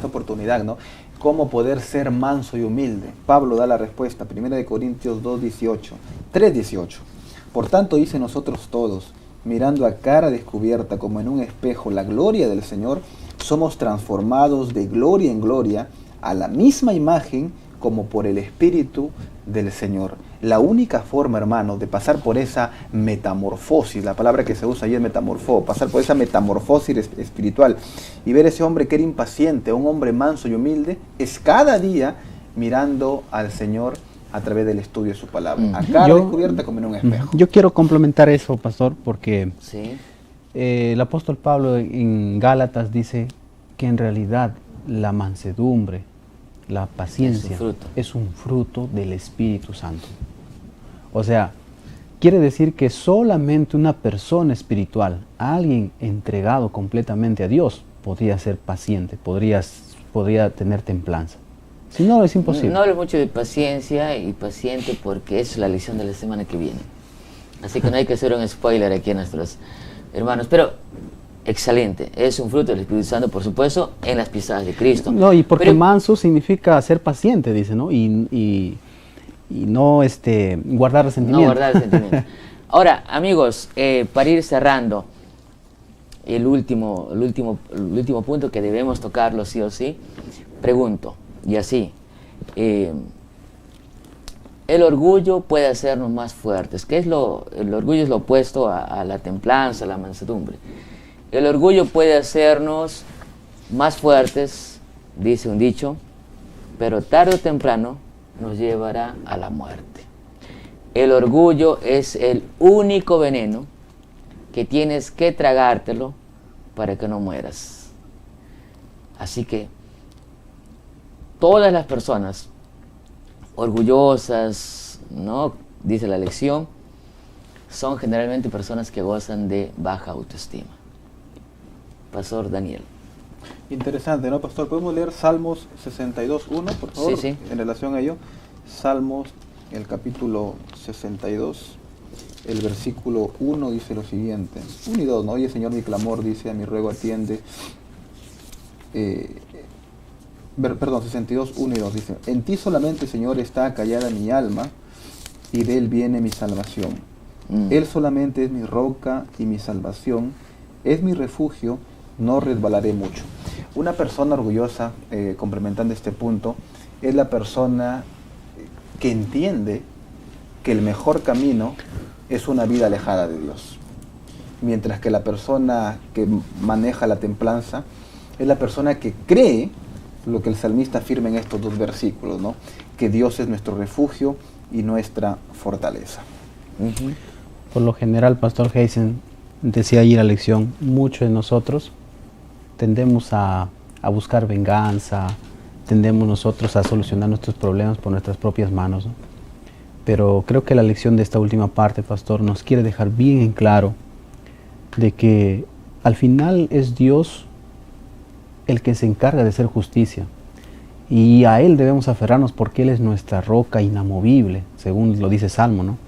oportunidad, ¿no?, cómo poder ser manso y humilde. Pablo da la respuesta, 1 Corintios 3:18. Por tanto, dice, nosotros todos, mirando a cara descubierta como en un espejo la gloria del Señor, somos transformados de gloria en gloria a la misma imagen como por el Espíritu del Señor. La única forma, hermanos, de pasar por esa metamorfosis, la palabra que se usa ahí es metamorfo, pasar por esa metamorfosis espiritual y ver ese hombre que era impaciente, un hombre manso y humilde, es cada día mirando al Señor a través del estudio de su palabra, a cara descubierta como en un espejo. Yo quiero complementar eso, pastor, porque Sí. el apóstol Pablo en Gálatas dice que en realidad la mansedumbre, la paciencia, es un fruto del Espíritu Santo. O sea, quiere decir que solamente una persona espiritual, alguien entregado completamente a Dios, podría ser paciente, podría tener templanza. Si no, es imposible. No hablo mucho de paciencia y paciente porque es la lección de la semana que viene. Así que no hay que hacer un spoiler aquí a nuestros hermanos. Pero, excelente, es un fruto del Espíritu Santo, por supuesto, en las pisadas de Cristo. No, y porque manso significa ser paciente, dice, ¿no? Y no guardar resentimiento. No guardar resentimiento. Ahora, amigos, para ir cerrando, el último punto que debemos tocarlo sí o sí, pregunto, y así, el orgullo puede hacernos más fuertes. El orgullo es lo opuesto a la templanza, a la mansedumbre. El orgullo puede hacernos más fuertes, dice un dicho, pero tarde o temprano nos llevará a la muerte. El orgullo es el único veneno que tienes que tragártelo para que no mueras. Así que todas las personas orgullosas, ¿no?, dice la lección, son generalmente personas que gozan de baja autoestima. Pastor Daniel. Interesante, ¿no, pastor? ¿Podemos leer Salmos 62:1, por favor? Sí. En relación a ello. Salmos, el capítulo 62, el versículo 1 dice lo siguiente. 1 y 2, ¿no? Oye, Señor, mi clamor, dice, a mi ruego atiende. perdón, 62, 1 y 2 dice: en ti solamente, Señor, está callada mi alma, y de él viene mi salvación. Él solamente es mi roca y mi salvación, es mi refugio, no resbalaré mucho. Una persona orgullosa, complementando este punto, es la persona que entiende que el mejor camino es una vida alejada de Dios. Mientras que la persona que maneja la templanza es la persona que cree lo que el salmista afirma en estos dos versículos, ¿no? Que Dios es nuestro refugio y nuestra fortaleza. Por lo general, Pastor Heisen decía allí la lección, muchos de nosotros tendemos a buscar venganza, tendemos nosotros a solucionar nuestros problemas por nuestras propias manos, ¿no? Pero creo que la lección de esta última parte, Pastor, nos quiere dejar bien en claro de que al final es Dios el que se encarga de hacer justicia, y a Él debemos aferrarnos porque Él es nuestra roca inamovible, según lo dice Salmo, ¿no?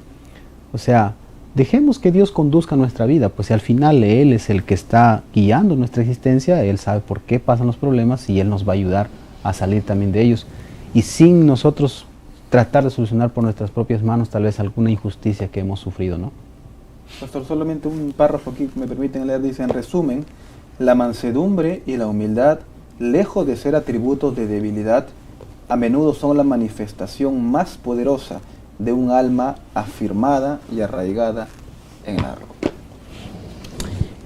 O sea, dejemos que Dios conduzca nuestra vida, pues si al final Él es el que está guiando nuestra existencia, Él sabe por qué pasan los problemas y Él nos va a ayudar a salir también de ellos, y sin nosotros tratar de solucionar por nuestras propias manos tal vez alguna injusticia que hemos sufrido, ¿no? Pastor, solamente un párrafo aquí que me permiten leer, dice: en resumen, la mansedumbre y la humildad, lejos de ser atributos de debilidad, a menudo son la manifestación más poderosa de un alma afirmada y arraigada en la roca.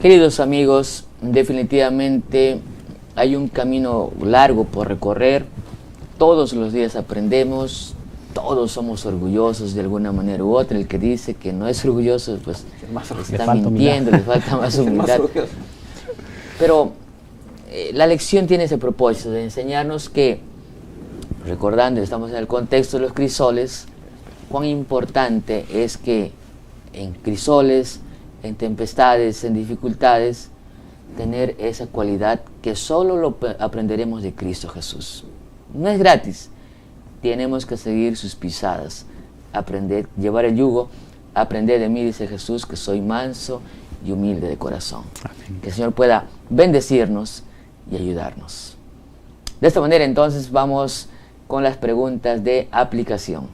Queridos amigos, definitivamente hay un camino largo por recorrer. Todos los días aprendemos, todos somos orgullosos de alguna manera u otra. El que dice que no es orgulloso, pues está mintiendo, le falta más humildad. Pero la lección tiene ese propósito de enseñarnos que, recordando, estamos en el contexto de los crisoles, cuán importante es que en crisoles, en tempestades, en dificultades, tener esa cualidad que solo lo aprenderemos de Cristo Jesús. No es gratis, tenemos que seguir sus pisadas, aprender, llevar el yugo, aprender de mí, dice Jesús, que soy manso y humilde de corazón. Amén. Que el Señor pueda bendecirnos y ayudarnos. De esta manera entonces vamos con las preguntas de aplicación.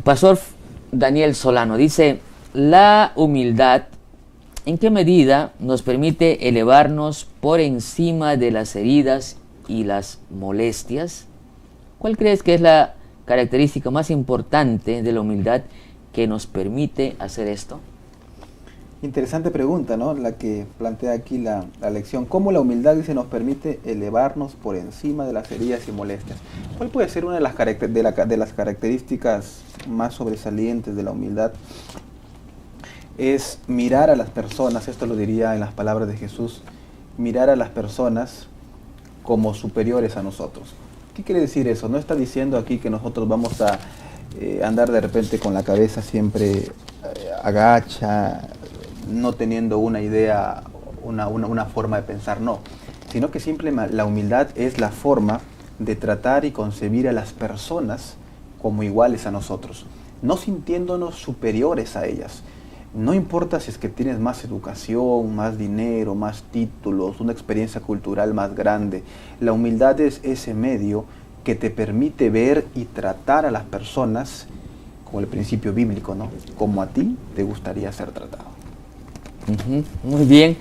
Pastor Daniel Solano dice: la humildad, ¿en qué medida nos permite elevarnos por encima de las heridas y las molestias? ¿Cuál crees que es la característica más importante de la humildad que nos permite hacer esto? Interesante pregunta, ¿no? La que plantea aquí la lección. ¿Cómo la humildad, dice, nos permite elevarnos por encima de las heridas y molestias? ¿Cuál puede ser una de las características más sobresalientes de la humildad? Es mirar a las personas, esto lo diría en las palabras de Jesús, mirar a las personas como superiores a nosotros. ¿Qué quiere decir eso? No está diciendo aquí que nosotros vamos a andar de repente con la cabeza siempre agacha, no teniendo una idea, una forma de pensar, no. Sino que simplemente la humildad es la forma de tratar y concebir a las personas como iguales a nosotros, no sintiéndonos superiores a ellas. No importa si es que tienes más educación, más dinero, más títulos, una experiencia cultural más grande. La humildad es ese medio que te permite ver y tratar a las personas como el principio bíblico, ¿no? Como a ti te gustaría ser tratado. Muy bien.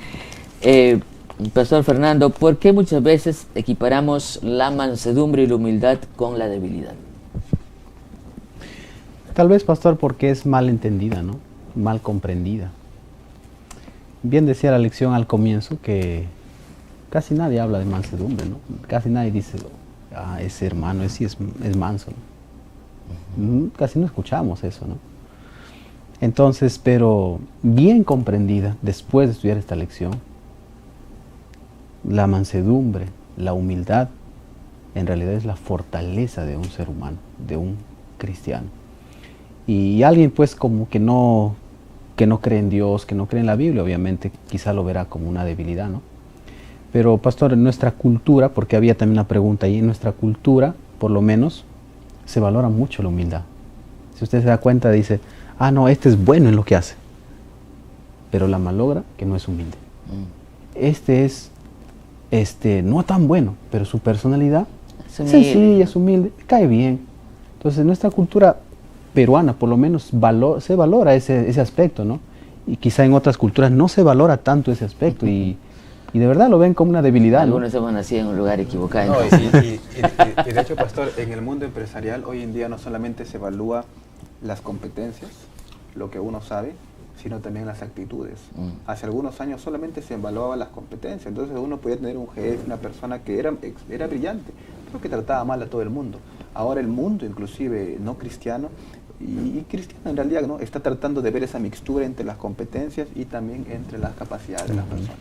Pastor Fernando, ¿por qué muchas veces equiparamos la mansedumbre y la humildad con la debilidad? Tal vez, Pastor, porque es mal entendida, ¿no? Mal comprendida. Bien decía la lección al comienzo que casi nadie habla de mansedumbre, ¿no? Casi nadie dice, ese hermano ese es manso, ¿no? Casi no escuchamos eso, ¿no? Entonces, pero bien comprendida, después de estudiar esta lección, la mansedumbre, la humildad, en realidad es la fortaleza de un ser humano, de un cristiano. Y alguien pues como que no cree en Dios, que no cree en la Biblia, obviamente quizá lo verá como una debilidad, ¿no? Pero, pastor, en nuestra cultura, porque había también una pregunta ahí, en nuestra cultura, por lo menos, se valora mucho la humildad. Si usted se da cuenta, dice, ah, no, este es bueno en lo que hace, pero la malogra que no es humilde. Este es no tan bueno, pero su personalidad es sencilla, es humilde, cae bien. Entonces, nuestra cultura peruana, por lo menos, se valora ese aspecto, ¿no? Y quizá en otras culturas no se valora tanto ese aspecto y de verdad lo ven como una debilidad. Algunos hemos nacido en un lugar equivocado. No, y de hecho, pastor, en el mundo empresarial hoy en día no solamente se evalúa las competencias, lo que uno sabe, sino también las actitudes. Hace algunos años solamente se evaluaba las competencias, entonces uno podía tener un jefe, una persona que era brillante, pero que trataba mal a todo el mundo. Ahora el mundo, inclusive no cristiano, y cristiano en realidad, ¿no?, está tratando de ver esa mixtura entre las competencias y también entre las capacidades de las personas.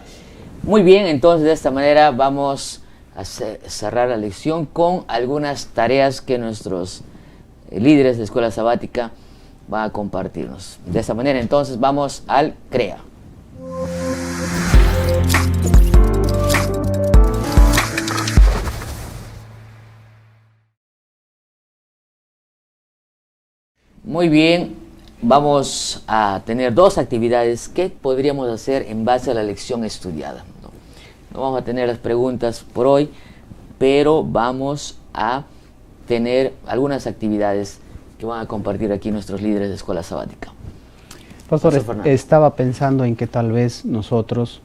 Muy bien, entonces de esta manera vamos a cerrar la lección con algunas tareas que nuestros líderes de Escuela Sabática van a compartirnos. De esta manera entonces vamos al CREA. Muy bien, vamos a tener dos actividades que podríamos hacer en base a la lección estudiada. No vamos a tener las preguntas por hoy, pero vamos a tener algunas actividades que van a compartir aquí nuestros líderes de Escuela Sabática. Pastor, estaba pensando en que tal vez nosotros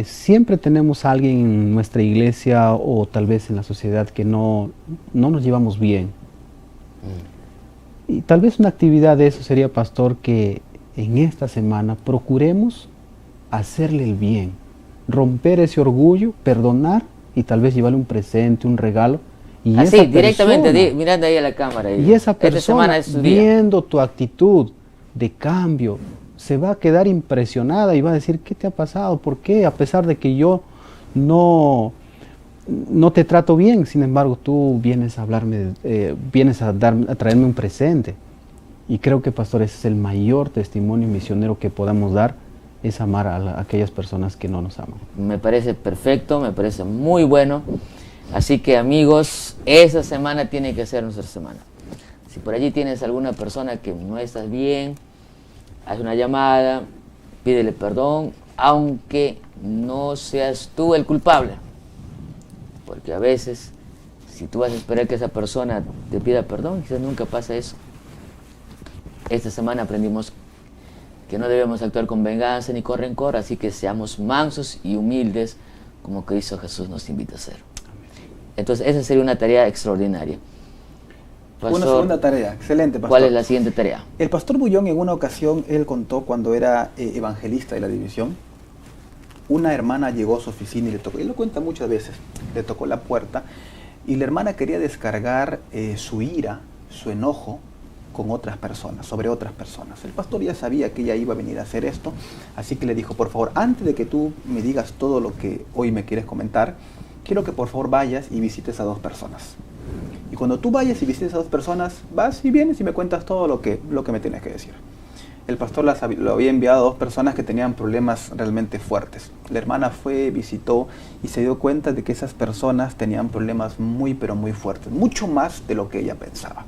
siempre tenemos a alguien en nuestra iglesia o tal vez en la sociedad que no nos llevamos bien. Y tal vez una actividad de eso sería, pastor, que en esta semana procuremos hacerle el bien, romper ese orgullo, perdonar y tal vez llevarle un presente, un regalo. Y así, directamente, mirando ahí a la cámara. Y esa persona, viendo tu actitud de cambio, se va a quedar impresionada y va a decir, ¿qué te ha pasado? ¿Por qué? A pesar de que yo no te trato bien, sin embargo, tú vienes a hablarme, vienes a traerme un presente. Y creo que, pastor, ese es el mayor testimonio misionero que podamos dar, es amar a aquellas personas que no nos aman. Me parece perfecto, me parece muy bueno. Así que, amigos, esa semana tiene que ser nuestra semana. Si por allí tienes alguna persona que no estás bien, haz una llamada, pídele perdón, aunque no seas tú el culpable. Porque a veces, si tú vas a esperar que esa persona te pida perdón, quizás nunca pasa eso. Esta semana aprendimos que no debemos actuar con venganza ni con rencor, así que seamos mansos y humildes, como Cristo Jesús nos invita a ser. Entonces, esa sería una tarea extraordinaria. Pastor, una segunda tarea, excelente, pastor. ¿Cuál es la siguiente tarea? El pastor Bullón, en una ocasión, él contó cuando era evangelista de la división, una hermana llegó a su oficina y le tocó, él lo cuenta muchas veces, le tocó la puerta y la hermana quería descargar su ira, su enojo con otras personas, sobre otras personas. El pastor ya sabía que ella iba a venir a hacer esto, así que le dijo, por favor, antes de que tú me digas todo lo que hoy me quieres comentar, quiero que por favor vayas y visites a 2 personas. Y cuando tú vayas y visites a 2 personas, vas y vienes y me cuentas todo lo que me tienes que decir. El pastor lo había enviado a 2 personas que tenían problemas realmente fuertes. La hermana fue, visitó y se dio cuenta de que esas personas tenían problemas muy, pero muy fuertes, mucho más de lo que ella pensaba.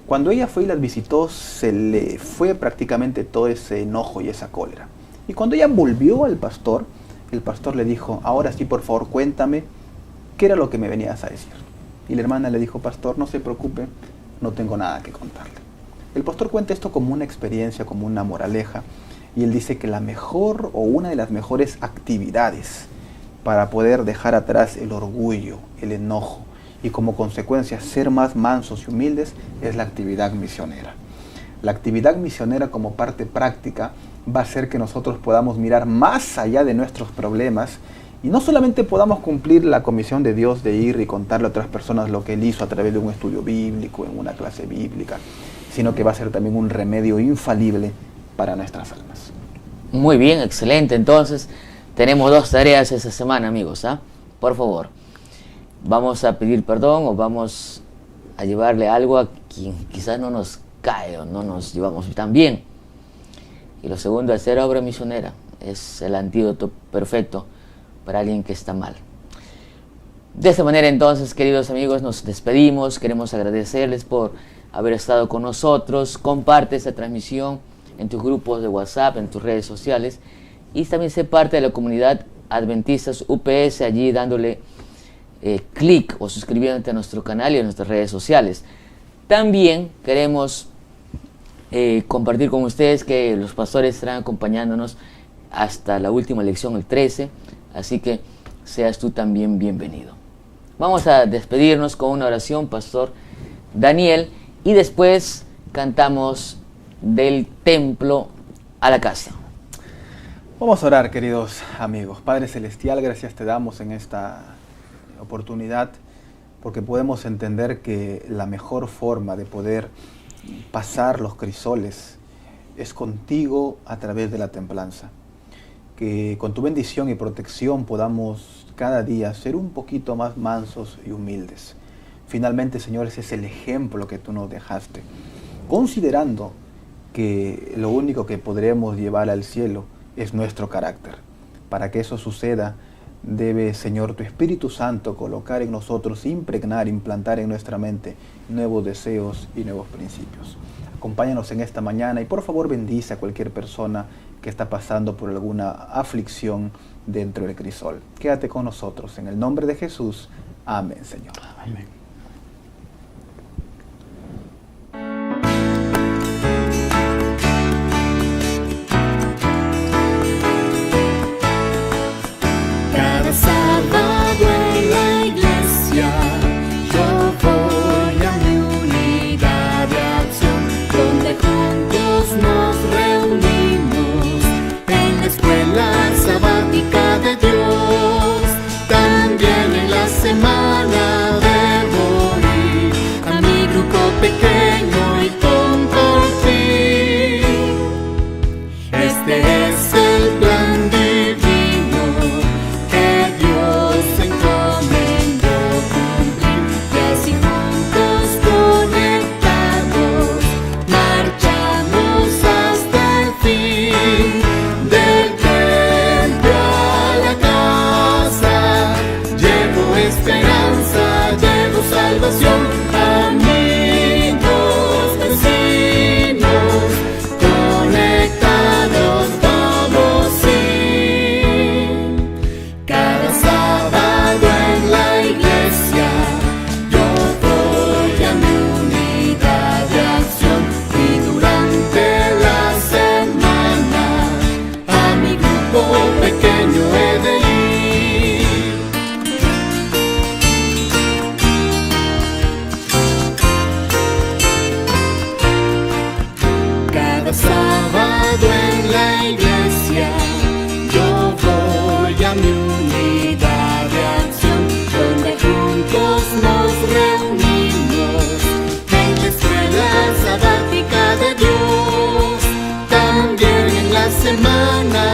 Cuando ella fue y las visitó, se le fue prácticamente todo ese enojo y esa cólera. Y cuando ella volvió al pastor, el pastor le dijo, ahora sí, por favor, cuéntame, ¿qué era lo que me venías a decir? Y la hermana le dijo, pastor, no se preocupe, no tengo nada que contarle. El pastor cuenta esto como una experiencia, como una moraleja, y él dice que la mejor o una de las mejores actividades para poder dejar atrás el orgullo, el enojo, y como consecuencia ser más mansos y humildes es la actividad misionera. La actividad misionera como parte práctica va a hacer que nosotros podamos mirar más allá de nuestros problemas y no solamente podamos cumplir la comisión de Dios de ir y contarle a otras personas lo que Él hizo a través de un estudio bíblico, en una clase bíblica, sino que va a ser también un remedio infalible para nuestras almas. Muy bien, excelente. Entonces, tenemos 2 tareas esa semana, amigos. Por favor, vamos a pedir perdón o vamos a llevarle algo a quien quizás no nos cae o no nos llevamos tan bien. Y lo segundo, hacer obra misionera. Es el antídoto perfecto para alguien que está mal. De esta manera entonces, queridos amigos, nos despedimos. Queremos agradecerles por haber estado con nosotros. Comparte esta transmisión en tus grupos de WhatsApp, en tus redes sociales, y también sé parte de la comunidad Adventistas UPS, allí dándole clic o suscribiéndote a nuestro canal y a nuestras redes sociales. También queremos compartir con ustedes que los pastores estarán acompañándonos hasta la última lección, el 13, así que seas tú también bienvenido. Vamos a despedirnos con una oración, Pastor Daniel, y después cantamos del templo a la casa. Vamos a orar, queridos amigos. Padre Celestial, gracias te damos en esta oportunidad porque podemos entender que la mejor forma de poder pasar los crisoles es contigo a través de la templanza. Que con tu bendición y protección podamos cada día ser un poquito más mansos y humildes. Finalmente, Señor, ese es el ejemplo que tú nos dejaste. Considerando que lo único que podremos llevar al cielo es nuestro carácter. Para que eso suceda, debe, Señor, tu Espíritu Santo colocar en nosotros, impregnar, implantar en nuestra mente nuevos deseos y nuevos principios. Acompáñanos en esta mañana y por favor bendice a cualquier persona que está pasando por alguna aflicción dentro del crisol. Quédate con nosotros. En el nombre de Jesús. Amén, Señor. Amén. Cada sábado en la iglesia yo voy a mi unidad de acción, donde juntos nos reunimos en la escuela sabática de Dios. También en la semana debo ir a mi grupo pequeño y compartir. Este es el plan divino que Dios encomendó cumplir, y así juntos conectados marchamos hasta el fin. Del templo a la casa llevo esperanza, llevo salvación. Amigos, vecinos, conectados vamos sí. Cada sábado en la iglesia yo voy a mi unidad de acción, y durante la semana a mi grupo pequeño he de ir. Cada sábado en la iglesia yo voy a mi unidad de acción, donde juntos nos reunimos en la escuela sabática de Dios. También en la semana